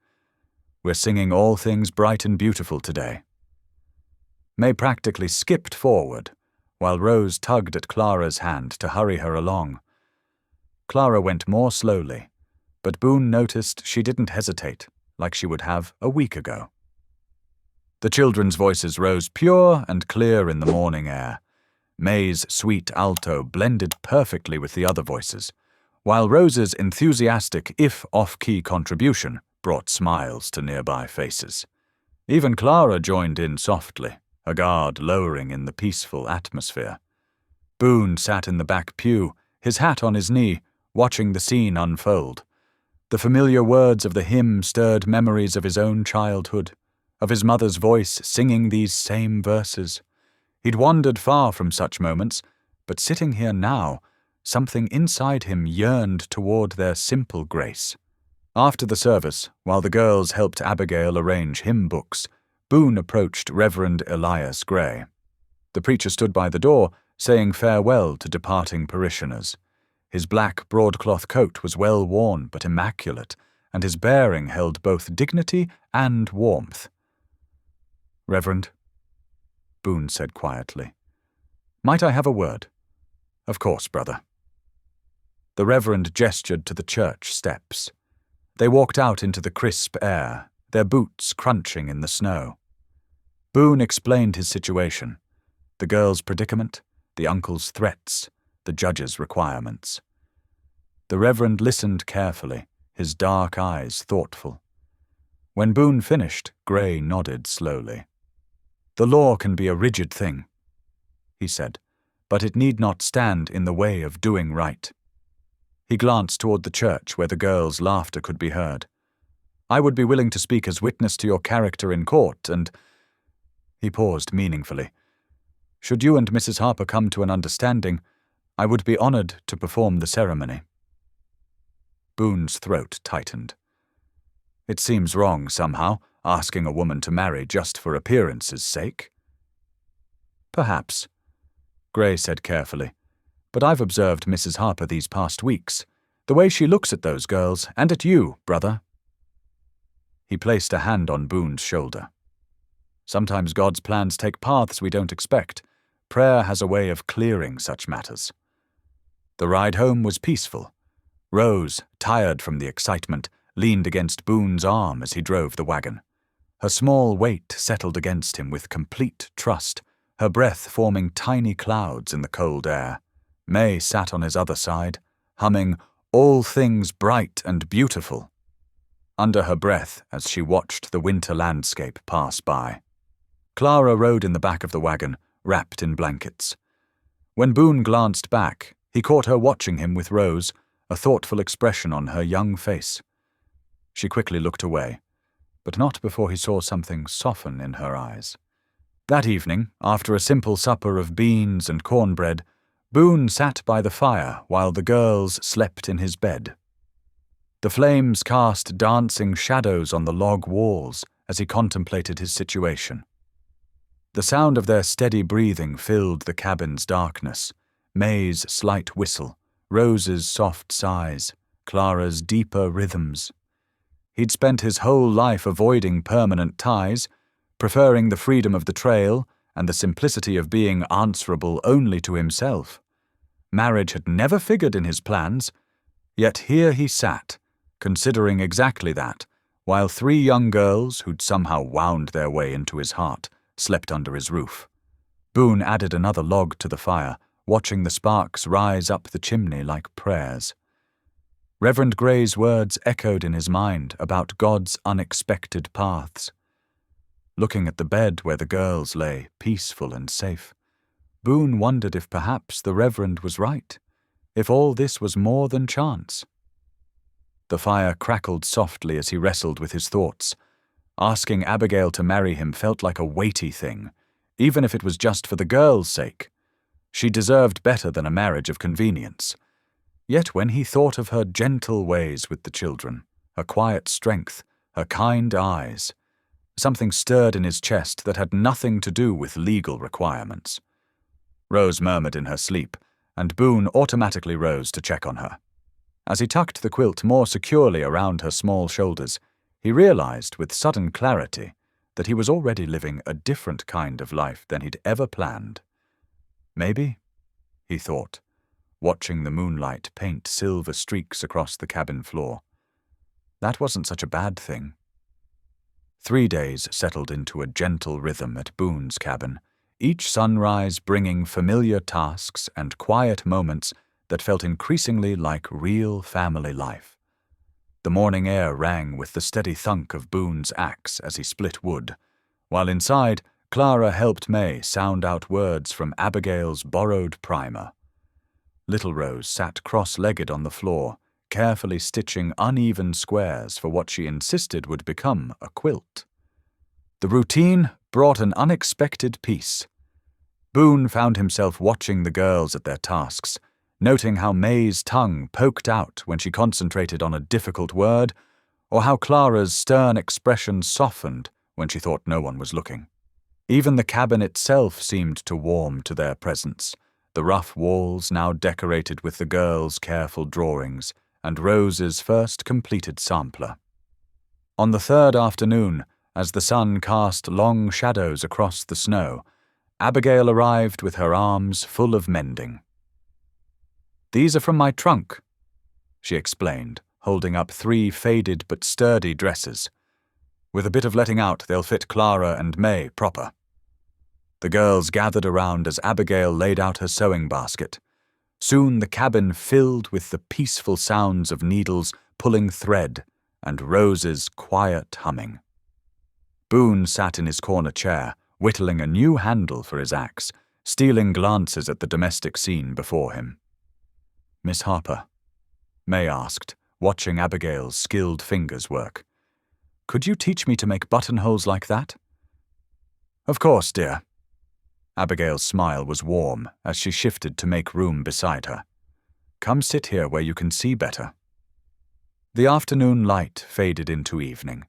"We're singing All Things Bright and Beautiful today." May practically skipped forward, while Rose tugged at Clara's hand to hurry her along. Clara went more slowly, but Boone noticed she didn't hesitate, like she would have a week ago. The children's voices rose pure and clear in the morning air. May's sweet alto blended perfectly with the other voices, while Rose's enthusiastic, if off-key contribution brought smiles to nearby faces. Even Clara joined in softly, a guard lowering in the peaceful atmosphere. Boone sat in the back pew, his hat on his knee, watching the scene unfold. The familiar words of the hymn stirred memories of his own childhood, of his mother's voice singing these same verses. He'd wandered far from such moments, but sitting here now, something inside him yearned toward their simple grace. After the service, while the girls helped Abigail arrange hymn books, Boone approached Reverend Elias Gray. The preacher stood by the door, saying farewell to departing parishioners. His black broadcloth coat was well worn but immaculate, and his bearing held both dignity and warmth. "Reverend," Boone said quietly, "might I have a word?" Of course, brother. The Reverend gestured to the church steps. They walked out into the crisp air, their boots crunching in the snow. Boone explained his situation, the girl's predicament, the uncle's threats, the judge's requirements. The Reverend listened carefully, his dark eyes thoughtful. When Boone finished, Gray nodded slowly. "The law can be a rigid thing," he said, "but it need not stand in the way of doing right." He glanced toward the church where the girls' laughter could be heard. "I would be willing to speak as witness to your character in court, and—" He paused meaningfully. "Should you and Mrs. Harper come to an understanding, I would be honored to perform the ceremony." Boone's throat tightened. "It seems wrong, somehow, asking a woman to marry just for appearance's sake." "Perhaps," Gray said carefully, "but I've observed Mrs. Harper these past weeks, the way she looks at those girls, and at you, brother." He placed a hand on Boone's shoulder. "Sometimes God's plans take paths we don't expect. Prayer has a way of clearing such matters." The ride home was peaceful. Rose, tired from the excitement, leaned against Boone's arm as he drove the wagon. Her small weight settled against him with complete trust, her breath forming tiny clouds in the cold air. May sat on his other side, humming "All Things Bright and Beautiful" under her breath as she watched the winter landscape pass by. Clara rode in the back of the wagon, wrapped in blankets. When Boone glanced back, he caught her watching him with Rose, a thoughtful expression on her young face. She quickly looked away, but not before he saw something soften in her eyes. That evening, after a simple supper of beans and cornbread, Boone sat by the fire while the girls slept in his bed. The flames cast dancing shadows on the log walls as he contemplated his situation. The sound of their steady breathing filled the cabin's darkness, May's slight whistle, Rose's soft sighs, Clara's deeper rhythms. He'd spent his whole life avoiding permanent ties, preferring the freedom of the trail and the simplicity of being answerable only to himself. Marriage had never figured in his plans, yet here he sat, considering exactly that, while 3 young girls, who'd somehow wound their way into his heart, slept under his roof. Boone added another log to the fire, watching the sparks rise up the chimney like prayers. Reverend Gray's words echoed in his mind about God's unexpected paths. Looking at the bed where the girls lay, peaceful and safe, Boone wondered if perhaps the Reverend was right, if all this was more than chance. The fire crackled softly as he wrestled with his thoughts. Asking Abigail to marry him felt like a weighty thing, even if it was just for the girl's sake. She deserved better than a marriage of convenience. Yet when he thought of her gentle ways with the children, her quiet strength, her kind eyes, something stirred in his chest that had nothing to do with legal requirements. Rose murmured in her sleep, and Boone automatically rose to check on her. As he tucked the quilt more securely around her small shoulders, he realized with sudden clarity that he was already living a different kind of life than he'd ever planned. Maybe, he thought, watching the moonlight paint silver streaks across the cabin floor, that wasn't such a bad thing. 3 days settled into a gentle rhythm at Boone's cabin, each sunrise bringing familiar tasks and quiet moments that felt increasingly like real family life. The morning air rang with the steady thunk of Boone's axe as he split wood, while inside, Clara helped May sound out words from Abigail's borrowed primer. Little Rose sat cross-legged on the floor, carefully stitching uneven squares for what she insisted would become a quilt. The routine brought an unexpected peace. Boone found himself watching the girls at their tasks, noting how May's tongue poked out when she concentrated on a difficult word, or how Clara's stern expression softened when she thought no one was looking. Even the cabin itself seemed to warm to their presence, the rough walls now decorated with the girls' careful drawings and Rose's first completed sampler. On the 3rd afternoon, as the sun cast long shadows across the snow, Abigail arrived with her arms full of mending. These are from my trunk," she explained, holding up 3 faded but sturdy dresses. "With a bit of letting out, they'll fit Clara and May proper." The girls gathered around as Abigail laid out her sewing basket. Soon the cabin filled with the peaceful sounds of needles pulling thread and Rose's quiet humming. Boone sat in his corner chair, whittling a new handle for his axe, stealing glances at the domestic scene before him. "Miss Harper," May asked, watching Abigail's skilled fingers work, "could you teach me to make buttonholes like that?" "Of course, dear." Abigail's smile was warm as she shifted to make room beside her. "Come sit here where you can see better." The afternoon light faded into evening,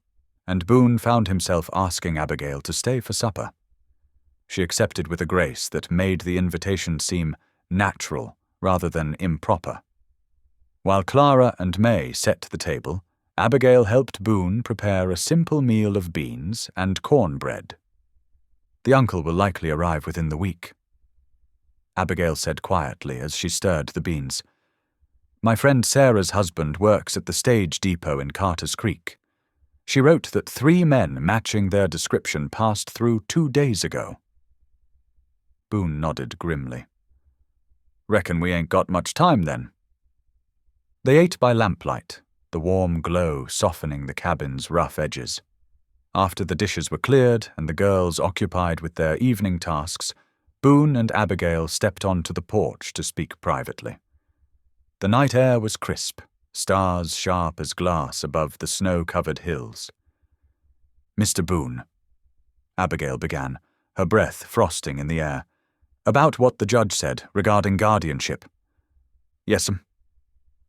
and Boone found himself asking Abigail to stay for supper. She accepted with a grace that made the invitation seem natural rather than improper. While Clara and May set the table, Abigail helped Boone prepare a simple meal of beans and cornbread. "The uncle will likely arrive within the week," Abigail said quietly as she stirred the beans. "My friend Sarah's husband works at the stage depot in Carter's Creek. She wrote that 3 men matching their description passed through 2 days ago." Boone nodded grimly. "Reckon we ain't got much time then." They ate by lamplight, the warm glow softening the cabin's rough edges. After the dishes were cleared and the girls occupied with their evening tasks, Boone and Abigail stepped onto the porch to speak privately. The night air was crisp, stars sharp as glass above the snow-covered hills. "Mr. Boone," Abigail began, her breath frosting in the air, "about what the judge said regarding guardianship." "Yes'm."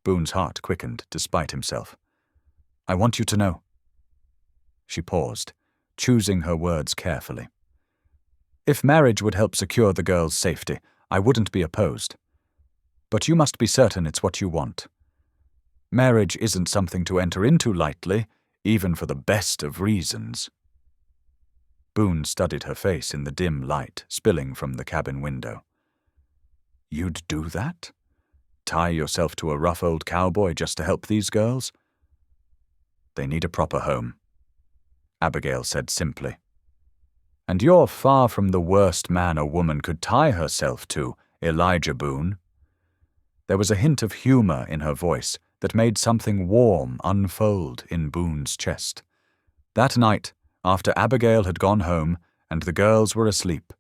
Boone's heart quickened despite himself. "I want you to know." She paused, choosing her words carefully. "If marriage would help secure the girl's safety, I wouldn't be opposed. But you must be certain it's what you want. Marriage isn't something to enter into lightly, even for the best of reasons." Boone studied her face in the dim light spilling from the cabin window. "You'd do that? Tie yourself to a rough old cowboy just to help these girls?" "They need a proper home," Abigail said simply. "And you're far from the worst man a woman could tie herself to, Elijah Boone." There was a hint of humor in her voice that made something warm unfold in Boone's chest. That night, after Abigail had gone home and the girls were asleep,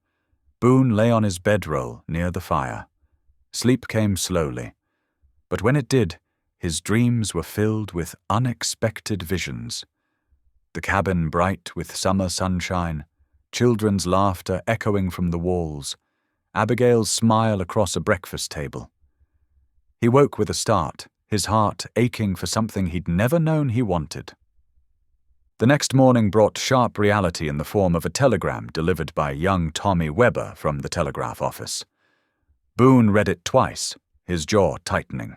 Boone lay on his bedroll near the fire. Sleep came slowly, but when it did, his dreams were filled with unexpected visions. The cabin bright with summer sunshine, children's laughter echoing from the walls, Abigail's smile across a breakfast table. He woke with a start, his heart aching for something he'd never known he wanted. The next morning brought sharp reality in the form of a telegram delivered by young Tommy Weber from the telegraph office. Boone read it twice, his jaw tightening.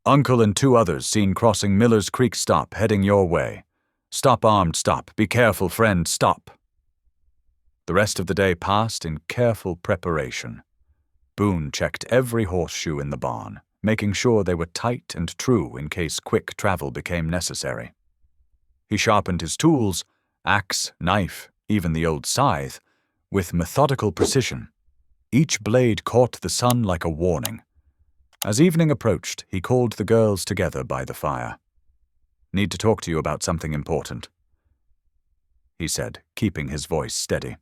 "Uncle and 2 others seen crossing Miller's Creek stop heading your way. Stop armed, stop. Be careful, friend, stop." The rest of the day passed in careful preparation. Boone checked every horseshoe in the barn, making sure they were tight and true in case quick travel became necessary. He sharpened his tools, axe, knife, even the old scythe, with methodical precision. Each blade caught the sun like a warning. As evening approached, he called the girls together by the fire. "Need to talk to you about something important," he said, keeping his voice steady.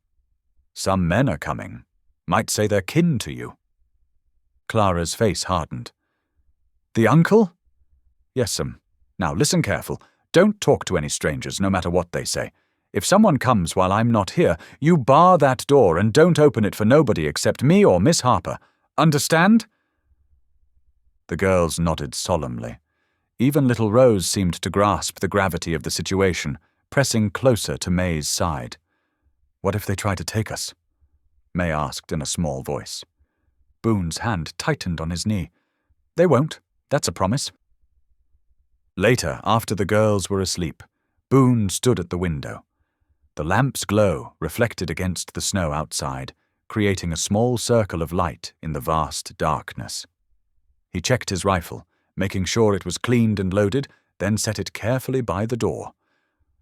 "Some men are coming. Might say they're kin to you." Clara's face hardened. "The uncle?" "Yes'm. Now listen careful. Don't talk to any strangers, no matter what they say. If someone comes while I'm not here, you bar that door and don't open it for nobody except me or Miss Harper. Understand?" The girls nodded solemnly. Even little Rose seemed to grasp the gravity of the situation, pressing closer to May's side. "What if they try to take us?" May asked in a small voice. Boone's hand tightened on his knee. "They won't. That's a promise." Later, after the girls were asleep, Boone stood at the window. The lamp's glow reflected against the snow outside, creating a small circle of light in the vast darkness. He checked his rifle, making sure it was cleaned and loaded, then set it carefully by the door.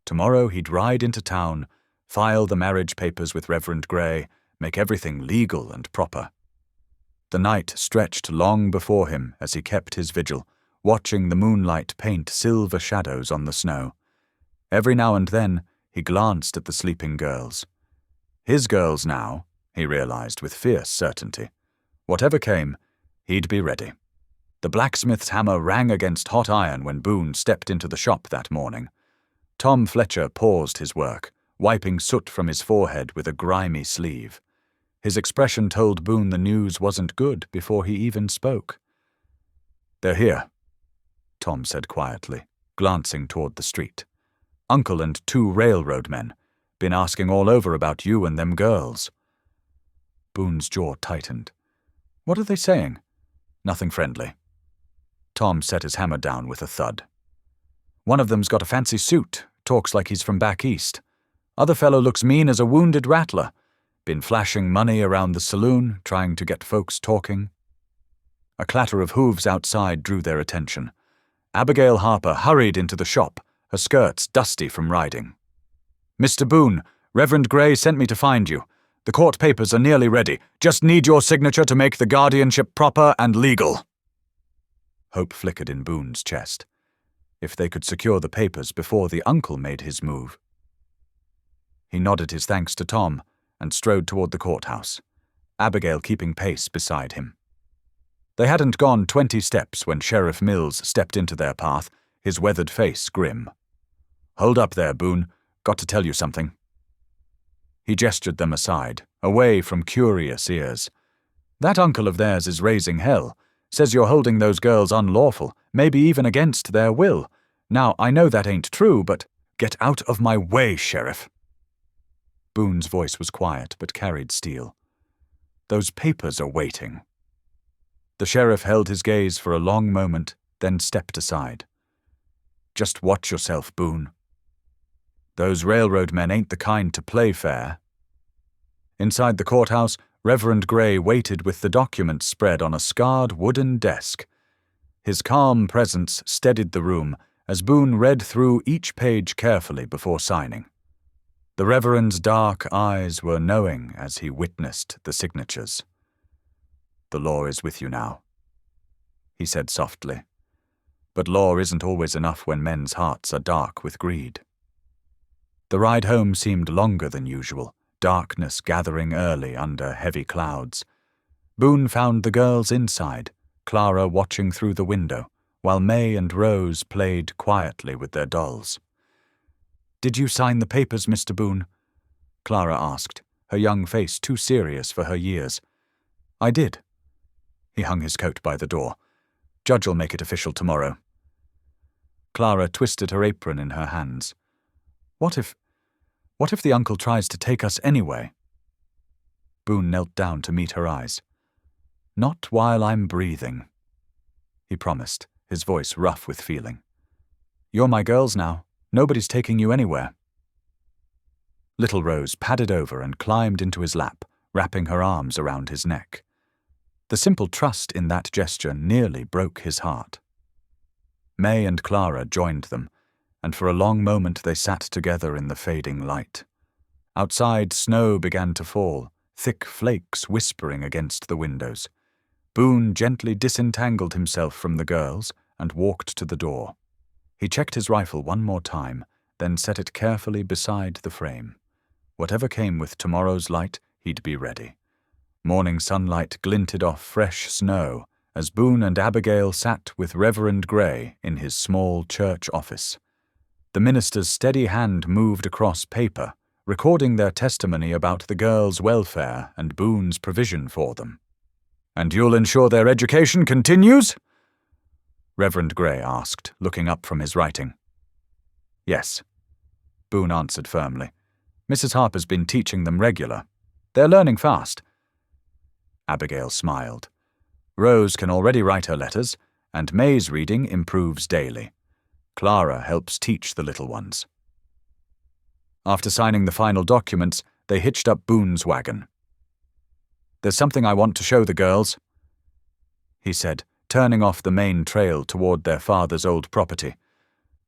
Tomorrow he'd ride into town, file the marriage papers with Reverend Grey, make everything legal and proper. The night stretched long before him as he kept his vigil, watching the moonlight paint silver shadows on the snow. Every now and then he glanced at the sleeping girls. His girls now, he realized with fierce certainty. Whatever came, he'd be ready. The blacksmith's hammer rang against hot iron when Boone stepped into the shop that morning. Tom Fletcher paused his work, wiping soot from his forehead with a grimy sleeve. His expression told Boone the news wasn't good before he even spoke. "They're here," Tom said quietly, glancing toward the street. "Uncle and 2 railroad men. Been asking all over about you and them girls." Boone's jaw tightened. "What are they saying?" "Nothing friendly." Tom set his hammer down with a thud. "One of them's got a fancy suit, talks like he's from back east. Other fellow looks mean as a wounded rattler. Been flashing money around the saloon, trying to get folks talking." A clatter of hooves outside drew their attention. Abigail Harper hurried into the shop, her skirts dusty from riding. "Mr. Boone, Reverend Grey sent me to find you. The court papers are nearly ready. Just need your signature to make the guardianship proper and legal." Hope flickered in Boone's chest. If they could secure the papers before the uncle made his move. He nodded his thanks to Tom and strode toward the courthouse, Abigail keeping pace beside him. They hadn't gone 20 steps when Sheriff Mills stepped into their path, his weathered face grim. "Hold up there, Boone. Got to tell you something." He gestured them aside, away from curious ears. "That uncle of theirs is raising hell. Says you're holding those girls unlawful, maybe even against their will. Now, I know that ain't true, but get out of my way, Sheriff." Boone's voice was quiet but carried steel. "Those papers are waiting." The sheriff held his gaze for a long moment, then stepped aside. "Just watch yourself, Boone. Those railroad men ain't the kind to play fair." Inside the courthouse, Reverend Grey waited with the documents spread on a scarred wooden desk. His calm presence steadied the room as Boone read through each page carefully before signing. The Reverend's dark eyes were knowing as he witnessed the signatures. "The law is with you now," he said softly. "But law isn't always enough when men's hearts are dark with greed." The ride home seemed longer than usual, darkness gathering early under heavy clouds. Boone found the girls inside, Clara watching through the window, while May and Rose played quietly with their dolls. "Did you sign the papers, Mr. Boone?" Clara asked, her young face too serious for her years. "I did." He hung his coat by the door. "Judge'll make it official tomorrow." Clara twisted her apron in her hands. What if the uncle tries to take us anyway?" Boone knelt down to meet her eyes. "Not while I'm breathing," he promised, his voice rough with feeling. "You're my girls now. Nobody's taking you anywhere." Little Rose padded over and climbed into his lap, wrapping her arms around his neck. The simple trust in that gesture nearly broke his heart. May and Clara joined them, and for a long moment they sat together in the fading light. Outside, snow began to fall, thick flakes whispering against the windows. Boone gently disentangled himself from the girls and walked to the door. He checked his rifle one more time, then set it carefully beside the frame. Whatever came with tomorrow's light, he'd be ready. Morning sunlight glinted off fresh snow as Boone and Abigail sat with Reverend Grey in his small church office. The minister's steady hand moved across paper, recording their testimony about the girls' welfare and Boone's provision for them. "And you'll ensure their education continues?" Reverend Grey asked, looking up from his writing. "Yes," Boone answered firmly. "Mrs. Harper's been teaching them regular. They're learning fast." Abigail smiled. "Rose can already write her letters, and May's reading improves daily. Clara helps teach the little ones." After signing the final documents, they hitched up Boone's wagon. "There's something I want to show the girls," he said, turning off the main trail toward their father's old property.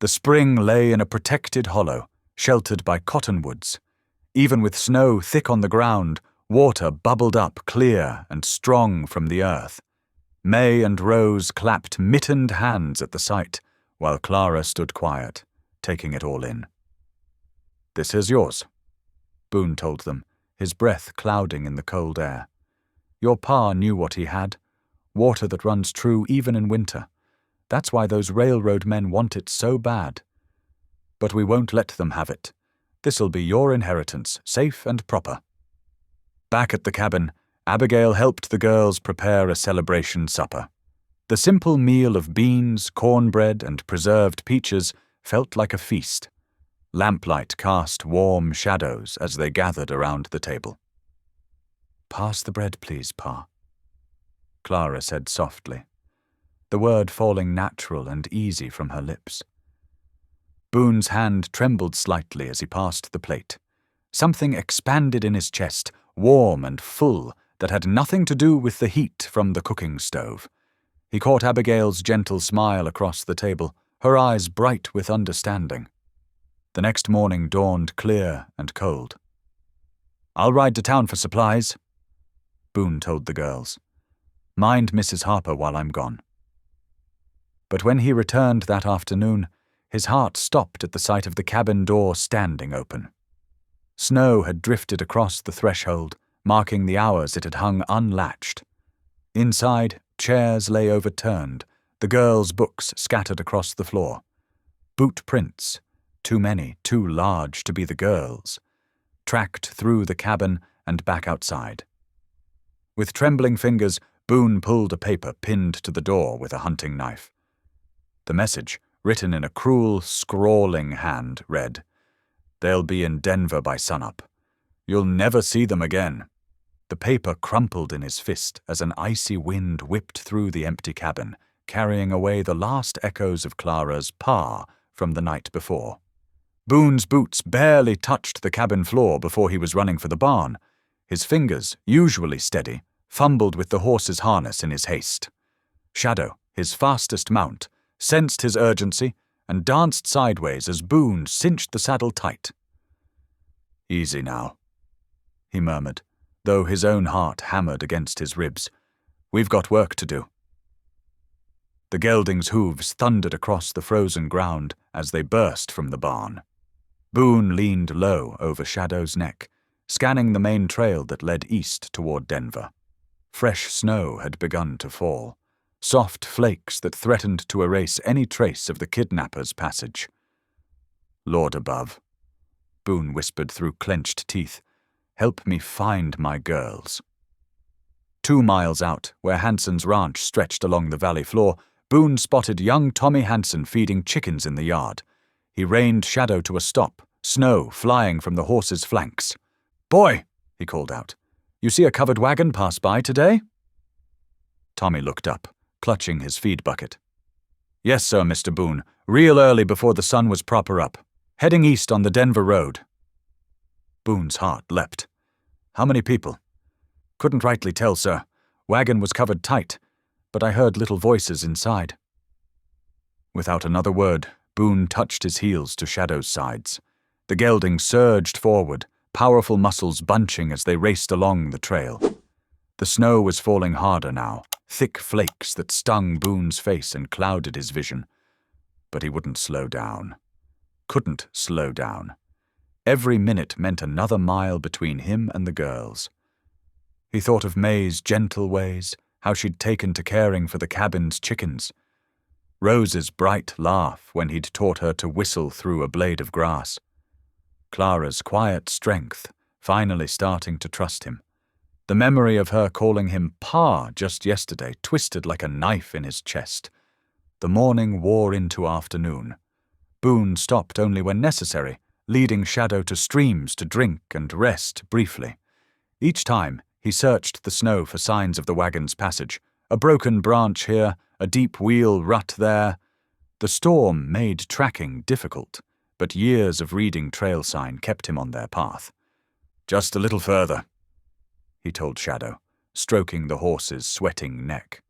The spring lay in a protected hollow, sheltered by cottonwoods. Even with snow thick on the ground, water bubbled up clear and strong from the earth. May and Rose clapped mittened hands at the sight, while Clara stood quiet, taking it all in. "This is yours," Boone told them, his breath clouding in the cold air. "Your pa knew what he had, water that runs true even in winter. That's why those railroad men want it so bad. But we won't let them have it. This'll be your inheritance, safe and proper." Back at the cabin, Abigail helped the girls prepare a celebration supper. The simple meal of beans, cornbread, and preserved peaches felt like a feast. Lamplight cast warm shadows as they gathered around the table. "Pass the bread, please, Pa," Clara said softly, the word falling natural and easy from her lips. Boone's hand trembled slightly as he passed the plate. Something expanded in his chest, warm and full, that had nothing to do with the heat from the cooking stove. He caught Abigail's gentle smile across the table, her eyes bright with understanding. The next morning dawned clear and cold. "I'll ride to town for supplies," Boone told the girls. "Mind Mrs. Harper while I'm gone." But when he returned that afternoon, his heart stopped at the sight of the cabin door standing open. Snow had drifted across the threshold, marking the hours it had hung unlatched. Inside, chairs lay overturned, the girls' books scattered across the floor. Boot prints, too many, too large to be the girls', tracked through the cabin and back outside. With trembling fingers, Boone pulled a paper pinned to the door with a hunting knife. The message, written in a cruel, scrawling hand, read, "They'll be in Denver by sunup. You'll never see them again." The paper crumpled in his fist as an icy wind whipped through the empty cabin, carrying away the last echoes of Clara's "Pa" from the night before. Boone's boots barely touched the cabin floor before he was running for the barn. His fingers, usually steady, fumbled with the horse's harness in his haste. Shadow, his fastest mount, sensed his urgency and danced sideways as Boone cinched the saddle tight. "Easy now," he murmured, though his own heart hammered against his ribs. "We've got work to do." The geldings' hooves thundered across the frozen ground as they burst from the barn. Boone leaned low over Shadow's neck, scanning the main trail that led east toward Denver. Fresh snow had begun to fall, soft flakes that threatened to erase any trace of the kidnappers' passage. "Lord above," Boone whispered through clenched teeth, "help me find my girls." 2 miles out, where Hanson's ranch stretched along the valley floor, Boone spotted young Tommy Hanson feeding chickens in the yard. He reined Shadow to a stop, snow flying from the horse's flanks. "Boy," he called out, "you see a covered wagon pass by today?" Tommy looked up, clutching his feed bucket. "Yes, sir, Mr. Boone, real early before the sun was proper up. Heading east on the Denver road." Boone's heart leapt. "How many people?" "Couldn't rightly tell, sir. Wagon was covered tight, but I heard little voices inside." Without another word, Boone touched his heels to Shadow's sides. The gelding surged forward, powerful muscles bunching as they raced along the trail. The snow was falling harder now, thick flakes that stung Boone's face and clouded his vision. But he wouldn't slow down. Couldn't slow down. Every minute meant another mile between him and the girls. He thought of May's gentle ways, how she'd taken to caring for the cabin's chickens. Rose's bright laugh when he'd taught her to whistle through a blade of grass. Clara's quiet strength, finally starting to trust him. The memory of her calling him Pa just yesterday twisted like a knife in his chest. The morning wore into afternoon. Boone stopped only when necessary, leading Shadow to streams to drink and rest briefly. Each time, he searched the snow for signs of the wagon's passage. A broken branch here, a deep wheel rut there. The storm made tracking difficult, but years of reading trail sign kept him on their path. "Just a little further," he told Shadow, stroking the horse's sweating neck.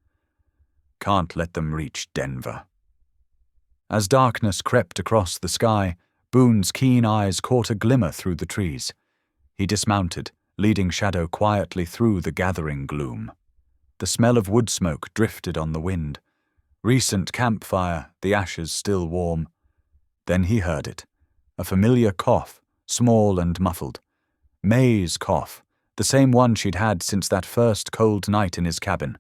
can't let them reach Denver. As darkness crept across the sky, Boone's keen eyes caught a glimmer through the trees. He dismounted, leading Shadow quietly through the gathering gloom. The smell of wood smoke drifted on the wind. Recent campfire, the ashes still warm. Then he heard it, a familiar cough, small and muffled. May's cough, the same one she'd had since that first cold night in his cabin.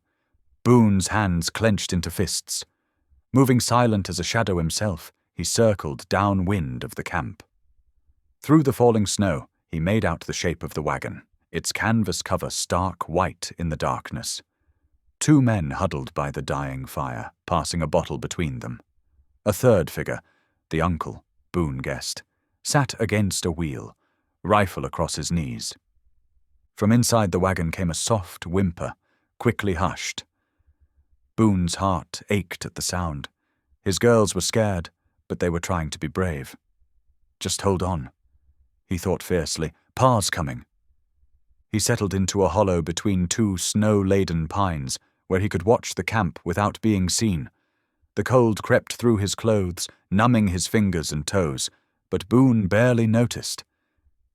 Boone's hands clenched into fists. Moving silent as a shadow himself, he circled downwind of the camp. Through the falling snow, he made out the shape of the wagon, its canvas cover stark white in the darkness. 2 men huddled by the dying fire, passing a bottle between them. A third figure, the uncle, Boone guessed, sat against a wheel, rifle across his knees. From inside the wagon came a soft whimper, quickly hushed. Boone's heart ached at the sound. His girls were scared, but they were trying to be brave. Just hold on, he thought fiercely. Pa's coming. He settled into a hollow between 2 snow-laden pines, where he could watch the camp without being seen. The cold crept through his clothes, numbing his fingers and toes, but Boone barely noticed.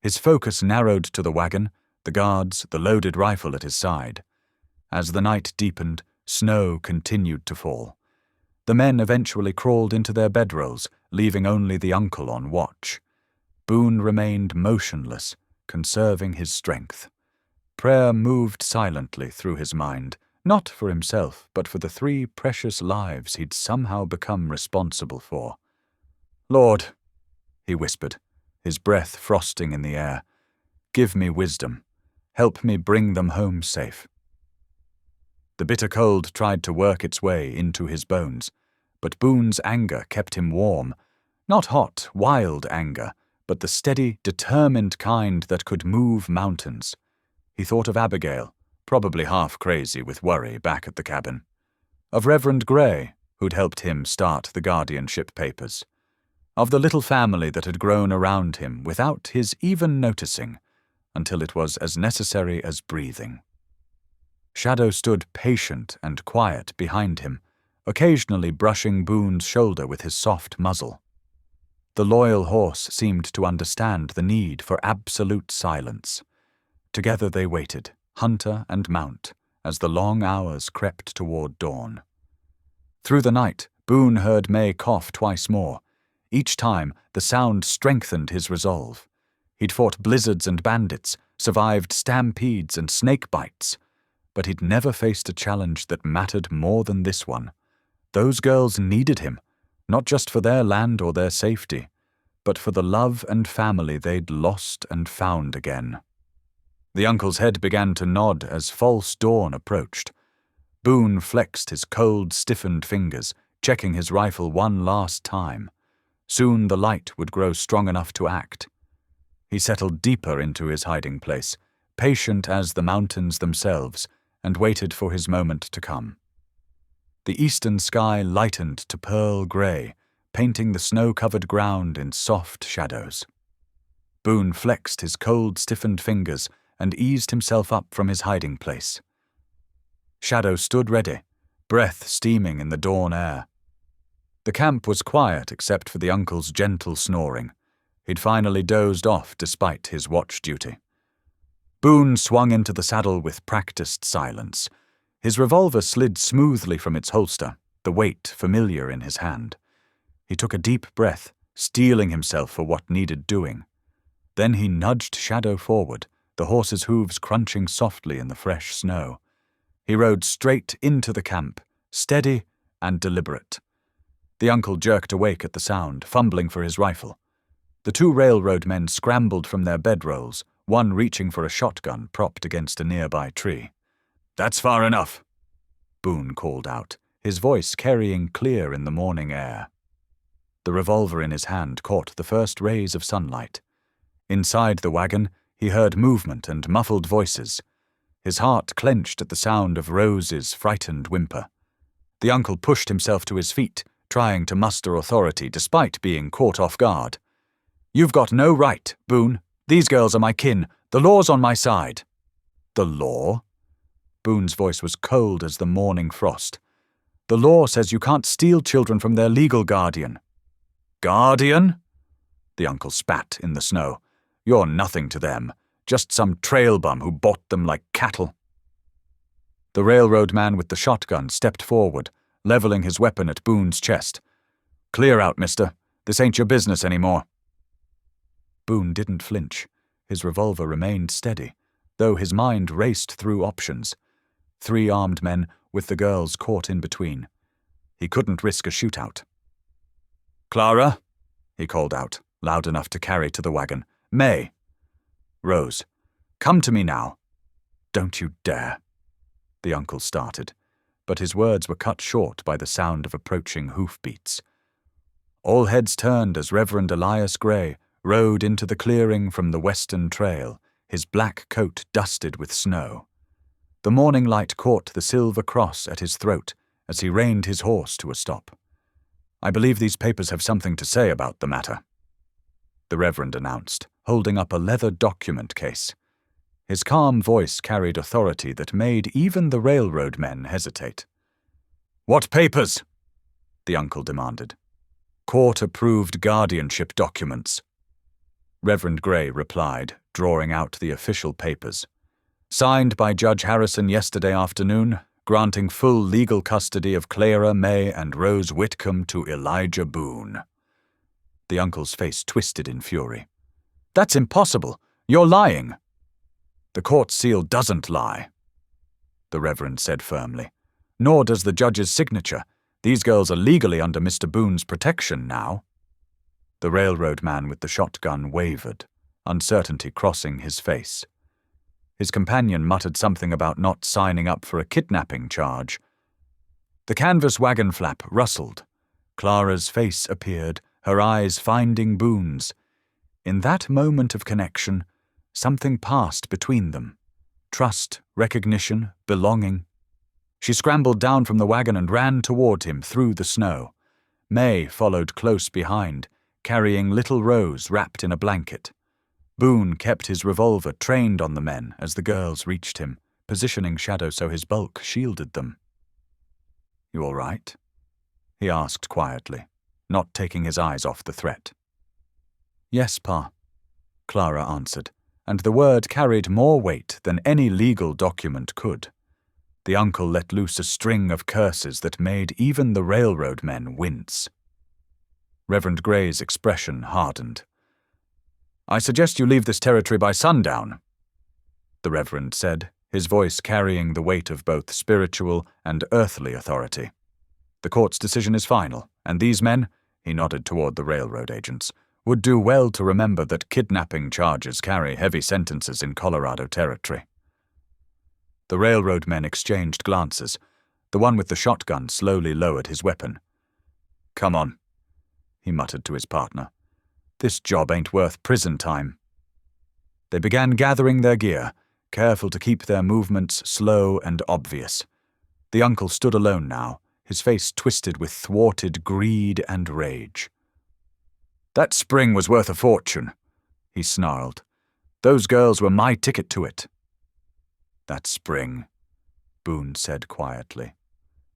His focus narrowed to the wagon, the guards, the loaded rifle at his side. As the night deepened, snow continued to fall. The men eventually crawled into their bedrolls, leaving only the uncle on watch. Boone remained motionless, conserving his strength. Prayer moved silently through his mind, not for himself, but for the 3 precious lives he'd somehow become responsible for. "Lord," he whispered, his breath frosting in the air, "give me wisdom. Help me bring them home safe." The bitter cold tried to work its way into his bones, but Boone's anger kept him warm. Not hot, wild anger, but the steady, determined kind that could move mountains. He thought of Abigail, probably half crazy with worry back at the cabin. Of Reverend Gray, who'd helped him start the guardianship papers. Of the little family that had grown around him without his even noticing, until it was as necessary as breathing. Shadow stood patient and quiet behind him, occasionally brushing Boone's shoulder with his soft muzzle. The loyal horse seemed to understand the need for absolute silence. Together they waited, hunter and mount, as the long hours crept toward dawn. Through the night, Boone heard May cough twice more. Each time, the sound strengthened his resolve. He'd fought blizzards and bandits, survived stampedes and snake bites, but he'd never faced a challenge that mattered more than this one. Those girls needed him, not just for their land or their safety, but for the love and family they'd lost and found again. The uncle's head began to nod as false dawn approached. Boone flexed his cold, stiffened fingers, checking his rifle one last time. Soon the light would grow strong enough to act. He settled deeper into his hiding place, patient as the mountains themselves, and waited for his moment to come. The eastern sky lightened to pearl gray, painting the snow-covered ground in soft shadows. Boone flexed his cold, stiffened fingers and eased himself up from his hiding place. Shadow stood ready, breath steaming in the dawn air. The camp was quiet except for the uncle's gentle snoring. He'd finally dozed off despite his watch duty. Boone swung into the saddle with practiced silence. His revolver slid smoothly from its holster, the weight familiar in his hand. He took a deep breath, steeling himself for what needed doing. Then he nudged Shadow forward, the horse's hooves crunching softly in the fresh snow. He rode straight into the camp, steady and deliberate. The uncle jerked awake at the sound, fumbling for his rifle. The 2 railroad men scrambled from their bedrolls, one reaching for a shotgun propped against a nearby tree. "That's far enough," Boone called out, his voice carrying clear in the morning air. The revolver in his hand caught the first rays of sunlight. Inside the wagon, he heard movement and muffled voices. His heart clenched at the sound of Rose's frightened whimper. The uncle pushed himself to his feet, trying to muster authority despite being caught off guard. "You've got no right, Boone. These girls are my kin. The law's on my side." "The law?" Boone's voice was cold as the morning frost. The law says you can't steal children from their legal guardian." "Guardian?" The uncle spat in the snow. "You're nothing to them, just some trail bum who bought them like cattle." The railroad man with the shotgun stepped forward, leveling his weapon at Boone's chest. "Clear out, mister. This ain't your business anymore." Boone didn't flinch. His revolver remained steady, though his mind raced through options. 3 armed men, with the girls caught in between. He couldn't risk a shootout. "Clara," he called out, loud enough to carry to the wagon. "May." "Rose. Come to me now." "Don't you dare." The uncle started, but his words were cut short by the sound of approaching hoofbeats. All heads turned as Reverend Elias Gray rode into the clearing from the western trail, his black coat dusted with snow. The morning light caught the silver cross at his throat as he reined his horse to a stop. "I believe these papers have something to say about the matter," the Reverend announced, holding up a leather document case. His calm voice carried authority that made even the railroad men hesitate. "What papers?" the uncle demanded. "Court-approved guardianship documents," Reverend Gray replied, drawing out the official papers. "Signed by Judge Harrison yesterday afternoon, granting full legal custody of Clara May and Rose Whitcomb to Elijah Boone." The uncle's face twisted in fury. "That's impossible. You're lying." "The court seal doesn't lie," the Reverend said firmly. "Nor does the judge's signature. These girls are legally under Mr. Boone's protection now." The railroad man with the shotgun wavered, uncertainty crossing his face. His companion muttered something about not signing up for a kidnapping charge. The canvas wagon flap rustled. Clara's face appeared, her eyes finding Boone's. In that moment of connection, something passed between them. Trust, recognition, belonging. She scrambled down from the wagon and ran toward him through the snow. May followed close behind, carrying little Rose wrapped in a blanket. Boone kept his revolver trained on the men as the girls reached him, positioning Shadow so his bulk shielded them. "You all right?" he asked quietly, not taking his eyes off the threat. "Yes, Pa," Clara answered, and the word carried more weight than any legal document could. The uncle let loose a string of curses that made even the railroad men wince. Reverend Gray's expression hardened. "I suggest you leave this territory by sundown," the Reverend said, his voice carrying the weight of both spiritual and earthly authority. "The court's decision is final, and these men," he nodded toward the railroad agents, "would do well to remember that kidnapping charges carry heavy sentences in Colorado territory." The railroad men exchanged glances. The one with the shotgun slowly lowered his weapon. "Come on," he muttered to his partner. "This job ain't worth prison time." They began gathering their gear, careful to keep their movements slow and obvious. The uncle stood alone now, his face twisted with thwarted greed and rage. "That spring was worth a fortune," he snarled. "Those girls were my ticket to it." "That spring," Boone said quietly,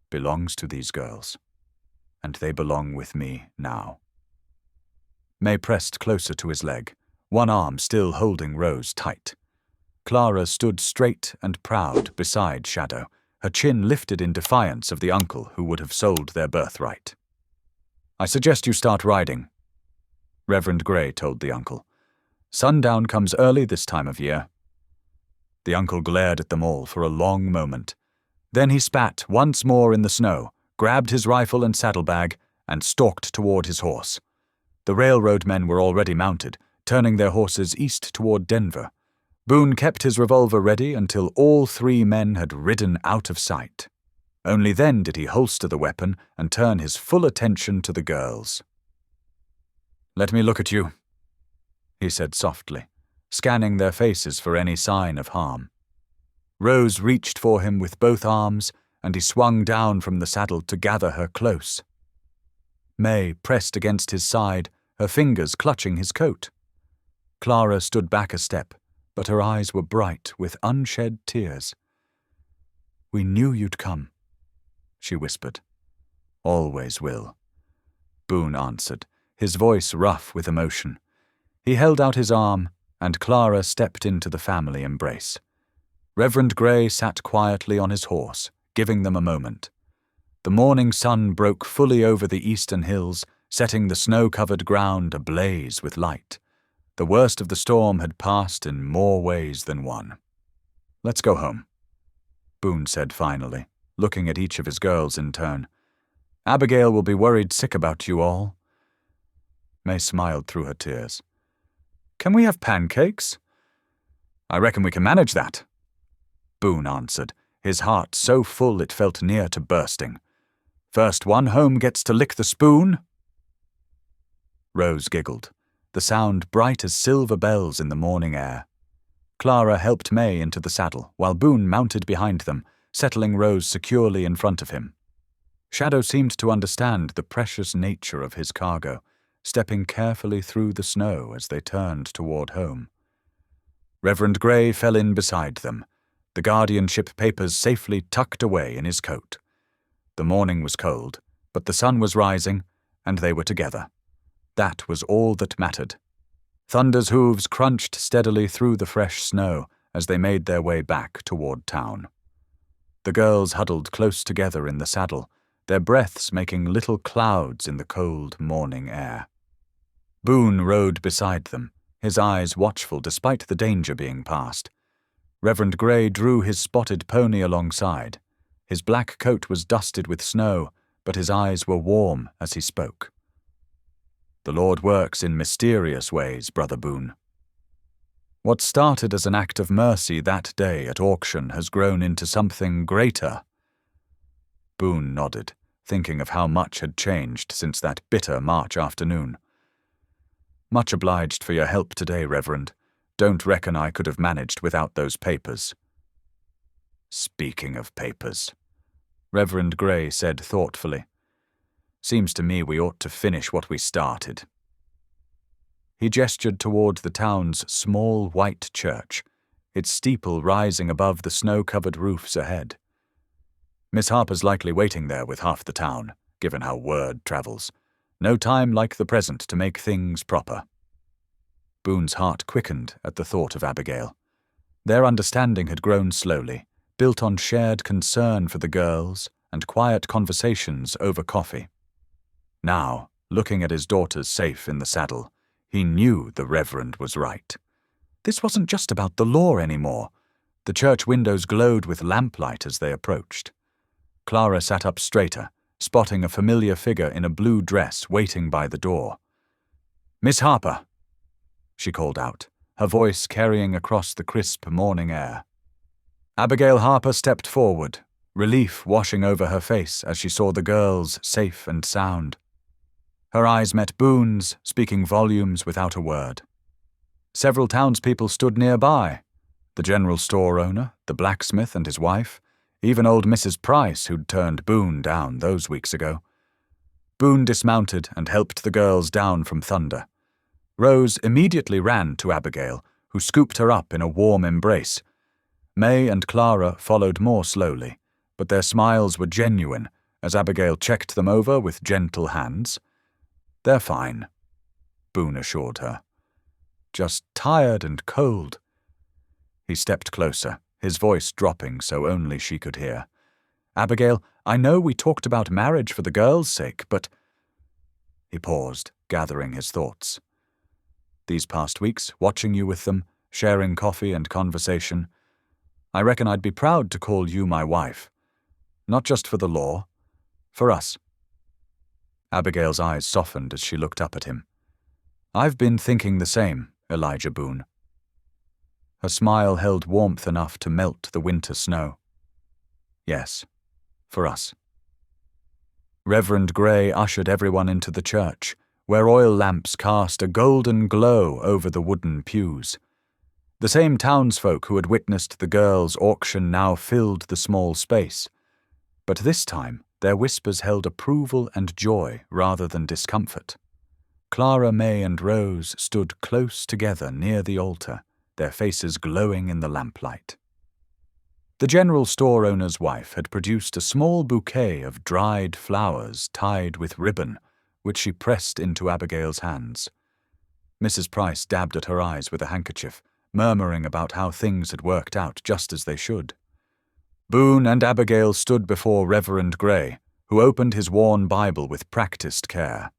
"belongs to these girls, and they belong with me now." May pressed closer to his leg, one arm still holding Rose tight. Clara stood straight and proud beside Shadow, her chin lifted in defiance of the uncle who would have sold their birthright. "I suggest you start riding," Reverend Gray told the uncle. "Sundown comes early this time of year." The uncle glared at them all for a long moment. Then he spat once more in the snow, grabbed his rifle and saddlebag, and stalked toward his horse. The railroad men were already mounted, turning their horses east toward Denver. Boone kept his revolver ready until all 3 men had ridden out of sight. Only then did he holster the weapon and turn his full attention to the girls. "Let me look at you," he said softly, scanning their faces for any sign of harm. Rose reached for him with both arms, and he swung down from the saddle to gather her close. May pressed against his side, her fingers clutching his coat. Clara stood back a step, but her eyes were bright with unshed tears. "We knew you'd come," she whispered, Always will, Boone answered, his voice rough with emotion. He held out his arm, and Clara stepped into the family embrace. Reverend Grey sat quietly on his horse, giving them a moment. The morning sun broke fully over the eastern hills, setting the snow-covered ground ablaze with light. The worst of the storm had passed in more ways than one. "Let's go home," Boone said finally, looking at each of his girls in turn. "Abigail will be worried sick about you all." May smiled through her tears. "Can we have pancakes?" "I reckon we can manage that," Boone answered, his heart so full it felt near to bursting. "First one home gets to lick the spoon." Rose giggled, the sound bright as silver bells in the morning air. Clara helped May into the saddle, while Boone mounted behind them, settling Rose securely in front of him. Shadow seemed to understand the precious nature of his cargo, stepping carefully through the snow as they turned toward home. Reverend Grey fell in beside them, the guardianship papers safely tucked away in his coat. The morning was cold, but the sun was rising, and they were together. That was all that mattered. Thunder's hooves crunched steadily through the fresh snow as they made their way back toward town. The girls huddled close together in the saddle, their breaths making little clouds in the cold morning air. Boone rode beside them, his eyes watchful despite the danger being past. Reverend Grey drew his spotted pony alongside. His black coat was dusted with snow, but his eyes were warm as he spoke. "The Lord works in mysterious ways, Brother Boone. What started as an act of mercy that day at auction has grown into something greater." Boone nodded, thinking of how much had changed since that bitter March afternoon. "Much obliged for your help today, Reverend. Don't reckon I could have managed without those papers." "Speaking of papers," Reverend Grey said thoughtfully, "seems to me we ought to finish what we started." He gestured toward the town's small white church, its steeple rising above the snow-covered roofs ahead. "Miss Harper's likely waiting there with half the town, given how word travels. No time like the present to make things proper." Boone's heart quickened at the thought of Abigail. Their understanding had grown slowly, built on shared concern for the girls and quiet conversations over coffee. Now, looking at his daughters safe in the saddle, he knew the Reverend was right. This wasn't just about the law anymore. The church windows glowed with lamplight as they approached. Clara sat up straighter, spotting a familiar figure in a blue dress waiting by the door. "Miss Harper," she called out, her voice carrying across the crisp morning air. Abigail Harper stepped forward, relief washing over her face as she saw the girls safe and sound. Her eyes met Boone's, speaking volumes without a word. Several townspeople stood nearby, the general store owner, the blacksmith and his wife, even old Mrs. Price who'd turned Boone down those weeks ago. Boone dismounted and helped the girls down from Thunder. Rose immediately ran to Abigail, who scooped her up in a warm embrace. May and Clara followed more slowly, but their smiles were genuine as Abigail checked them over with gentle hands. "They're fine," Boone assured her. "Just tired and cold." He stepped closer, his voice dropping so only she could hear. "Abigail, I know we talked about marriage for the girls' sake, but—" He paused, gathering his thoughts. "These past weeks, watching you with them, sharing coffee and conversation, I reckon I'd be proud to call you my wife. Not just for the law, for us." Abigail's eyes softened as she looked up at him. "I've been thinking the same, Elijah Boone." Her smile held warmth enough to melt the winter snow. "Yes, for us." Reverend Grey ushered everyone into the church, where oil lamps cast a golden glow over the wooden pews. The same townsfolk who had witnessed the girls' auction now filled the small space. But this time, their whispers held approval and joy rather than discomfort. Clara, May, and Rose stood close together near the altar, their faces glowing in the lamplight. The general store owner's wife had produced a small bouquet of dried flowers tied with ribbon, which she pressed into Abigail's hands. Mrs. Price dabbed at her eyes with a handkerchief, murmuring about how things had worked out just as they should. Boone and Abigail stood before Reverend Gray, who opened his worn Bible with practiced care.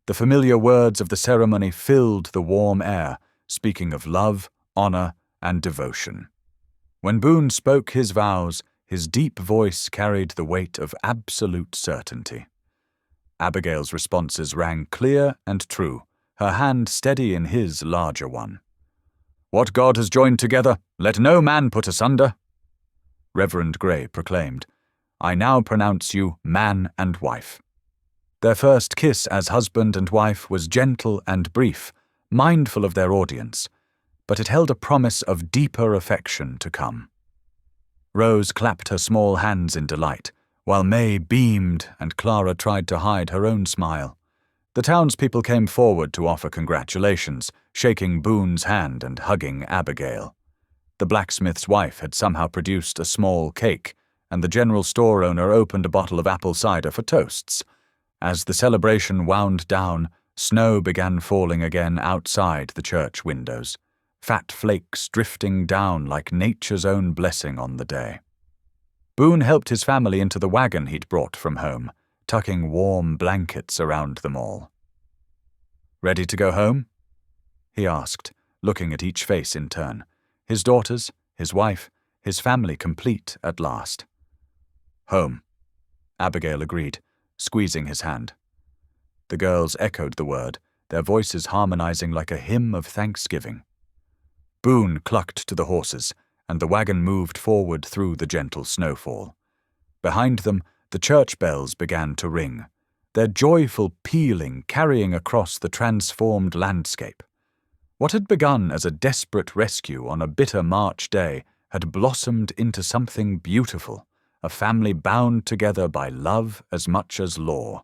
The familiar words of the ceremony filled the warm air, speaking of love, honor, and devotion. When Boone spoke his vows, his deep voice carried the weight of absolute certainty. Abigail's responses rang clear and true, her hand steady in his larger one. "What God has joined together, let no man put asunder." Reverend Gray proclaimed, "I now pronounce you man and wife." Their first kiss as husband and wife was gentle and brief, mindful of their audience, but it held a promise of deeper affection to come. Rose clapped her small hands in delight, while May beamed and Clara tried to hide her own smile. The townspeople came forward to offer congratulations, shaking Boone's hand and hugging Abigail. The blacksmith's wife had somehow produced a small cake, and the general store owner opened a bottle of apple cider for toasts. As the celebration wound down, snow began falling again outside the church windows, fat flakes drifting down like nature's own blessing on the day. Boone helped his family into the wagon he'd brought from home, tucking warm blankets around them all. "Ready to go home?" he asked, looking at each face in turn. His daughters, his wife, his family complete at last. "Home," Abigail agreed, squeezing his hand. The girls echoed the word, their voices harmonizing like a hymn of thanksgiving. Boone clucked to the horses, and the wagon moved forward through the gentle snowfall. Behind them, the church bells began to ring, their joyful pealing carrying across the transformed landscape. What had begun as a desperate rescue on a bitter March day had blossomed into something beautiful, a family bound together by love as much as law,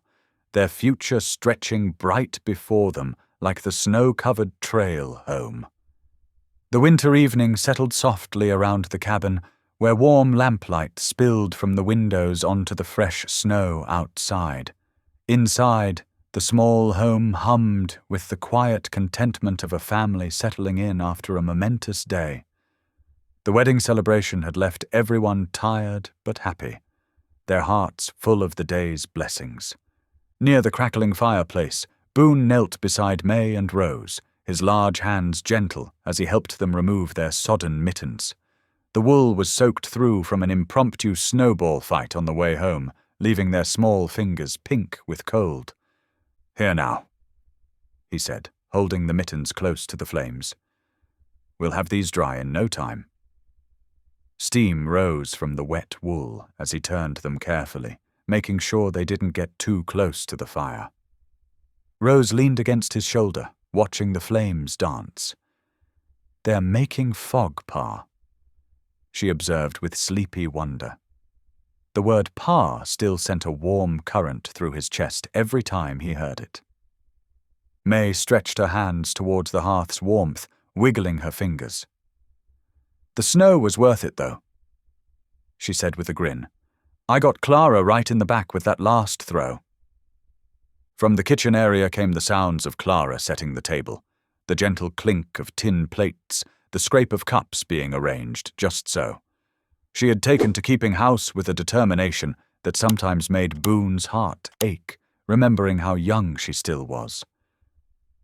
their future stretching bright before them like the snow-covered trail home. The winter evening settled softly around the cabin, where warm lamplight spilled from the windows onto the fresh snow outside. Inside, the small home hummed with the quiet contentment of a family settling in after a momentous day. The wedding celebration had left everyone tired but happy, their hearts full of the day's blessings. Near the crackling fireplace, Boone knelt beside May and Rose, his large hands gentle as he helped them remove their sodden mittens. The wool was soaked through from an impromptu snowball fight on the way home, leaving their small fingers pink with cold. "Here now," he said, holding the mittens close to the flames. "We'll have these dry in no time." Steam rose from the wet wool as he turned them carefully, making sure they didn't get too close to the fire. Rose leaned against his shoulder, watching the flames dance. "They're making fog, Pa," she observed with sleepy wonder. The word Pa still sent a warm current through his chest every time he heard it. May stretched her hands towards the hearth's warmth, wiggling her fingers. "The snow was worth it, though," she said with a grin. "I got Clara right in the back with that last throw." From the kitchen area came the sounds of Clara setting the table, the gentle clink of tin plates, the scrape of cups being arranged just so. She had taken to keeping house with a determination that sometimes made Boone's heart ache, remembering how young she still was.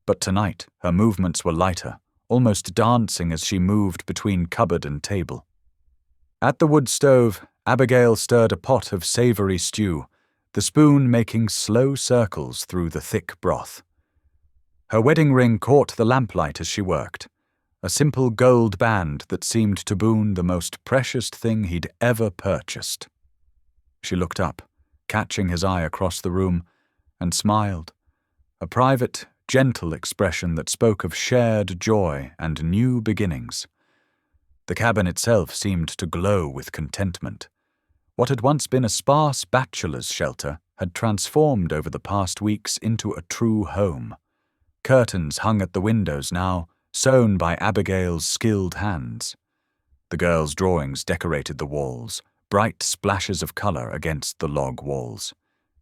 But tonight her movements were lighter, almost dancing as she moved between cupboard and table. At the wood stove, Abigail stirred a pot of savory stew, the spoon making slow circles through the thick broth. Her wedding ring caught the lamplight as she worked, a simple gold band that seemed to Boone the most precious thing he'd ever purchased. She looked up, catching his eye across the room, and smiled, a private, gentle expression that spoke of shared joy and new beginnings. The cabin itself seemed to glow with contentment. What had once been a sparse bachelor's shelter had transformed over the past weeks into a true home. Curtains hung at the windows now, sewn by Abigail's skilled hands. The girls' drawings decorated the walls, bright splashes of color against the log walls.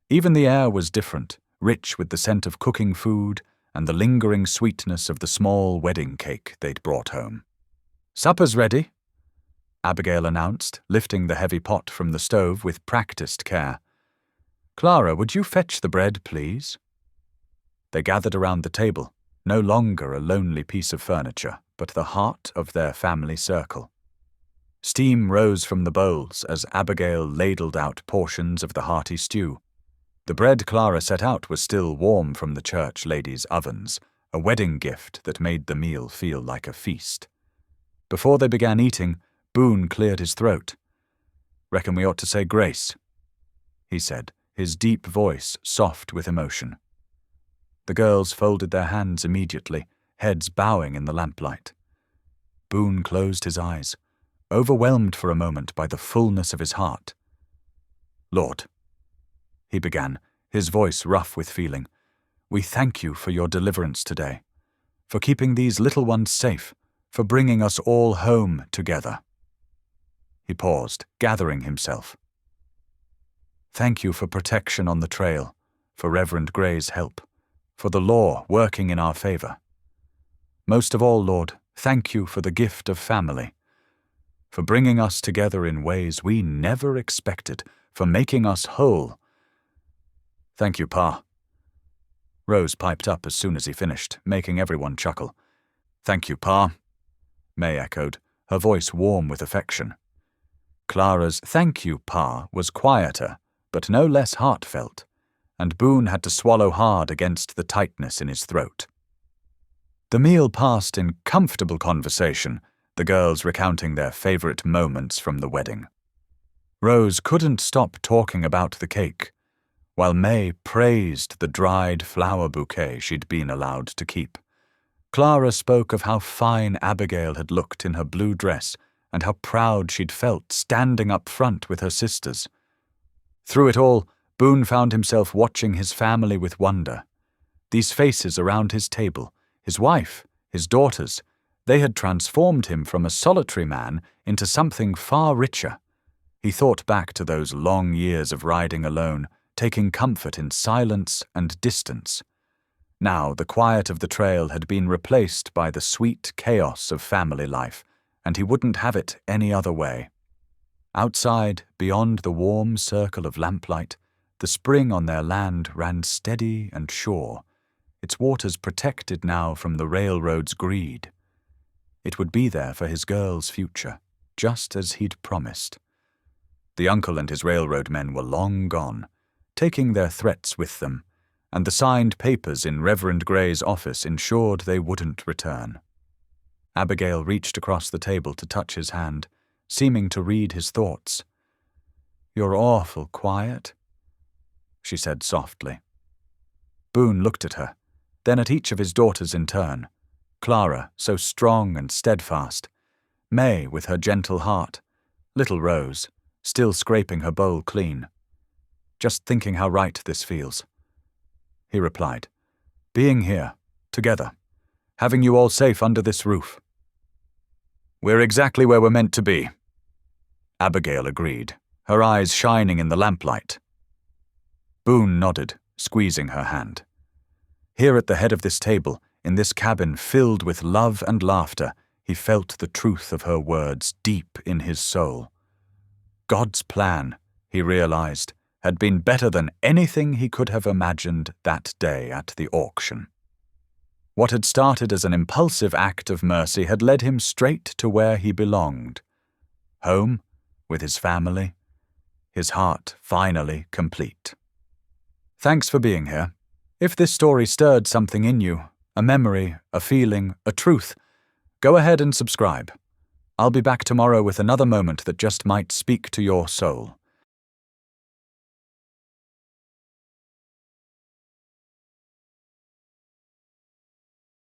Even the air was different, rich with the scent of cooking food and the lingering sweetness of the small wedding cake they'd brought home. "Supper's ready," Abigail announced, lifting the heavy pot from the stove with practiced care. "Clara, would you fetch the bread, please?" They gathered around the table, no longer a lonely piece of furniture, but the heart of their family circle. Steam rose from the bowls as Abigail ladled out portions of the hearty stew. The bread Clara set out was still warm from the church ladies' ovens, a wedding gift that made the meal feel like a feast. Before they began eating, Boone cleared his throat. "Reckon we ought to say grace," he said, his deep voice soft with emotion. The girls folded their hands immediately, heads bowing in the lamplight. Boone closed his eyes, overwhelmed for a moment by the fullness of his heart. "Lord," he began, his voice rough with feeling, "we thank you for your deliverance today, for keeping these little ones safe, for bringing us all home together." He paused, gathering himself. "Thank you for protection on the trail, for Reverend Gray's help, for the law working in our favor. Most of all, Lord, thank you for the gift of family, for bringing us together in ways we never expected, for making us whole." "Thank you, Pa." Rose piped up as soon as he finished, making everyone chuckle. "Thank you, Pa," May echoed, her voice warm with affection. Clara's "thank you, Pa" was quieter, but no less heartfelt, and Boone had to swallow hard against the tightness in his throat. The meal passed in comfortable conversation, the girls recounting their favorite moments from the wedding. Rose couldn't stop talking about the cake, while May praised the dried flower bouquet she'd been allowed to keep. Clara spoke of how fine Abigail had looked in her blue dress and how proud she'd felt standing up front with her sisters. Through it all, Boone found himself watching his family with wonder. These faces around his table, his wife, his daughters, they had transformed him from a solitary man into something far richer. He thought back to those long years of riding alone, taking comfort in silence and distance. Now the quiet of the trail had been replaced by the sweet chaos of family life, and he wouldn't have it any other way. Outside, beyond the warm circle of lamplight, the spring on their land ran steady and sure, its waters protected now from the railroad's greed. It would be there for his girl's future, just as he'd promised. The uncle and his railroad men were long gone, taking their threats with them, and the signed papers in Reverend Gray's office ensured they wouldn't return. Abigail reached across the table to touch his hand, seeming to read his thoughts. "You're awful quiet," she said softly. Boone looked at her, then at each of his daughters in turn. Clara, so strong and steadfast. May, with her gentle heart. Little Rose, still scraping her bowl clean. "Just thinking how right this feels," he replied. "Being here, together, having you all safe under this roof." "We're exactly where we're meant to be," Abigail agreed, her eyes shining in the lamplight. Boone nodded, squeezing her hand. Here at the head of this table, in this cabin filled with love and laughter, he felt the truth of her words deep in his soul. God's plan, he realized, had been better than anything he could have imagined that day at the auction. What had started as an impulsive act of mercy had led him straight to where he belonged. Home, with his family, his heart finally complete. Thanks for being here. If this story stirred something in you, a memory, a feeling, a truth, go ahead and subscribe. I'll be back tomorrow with another moment that just might speak to your soul.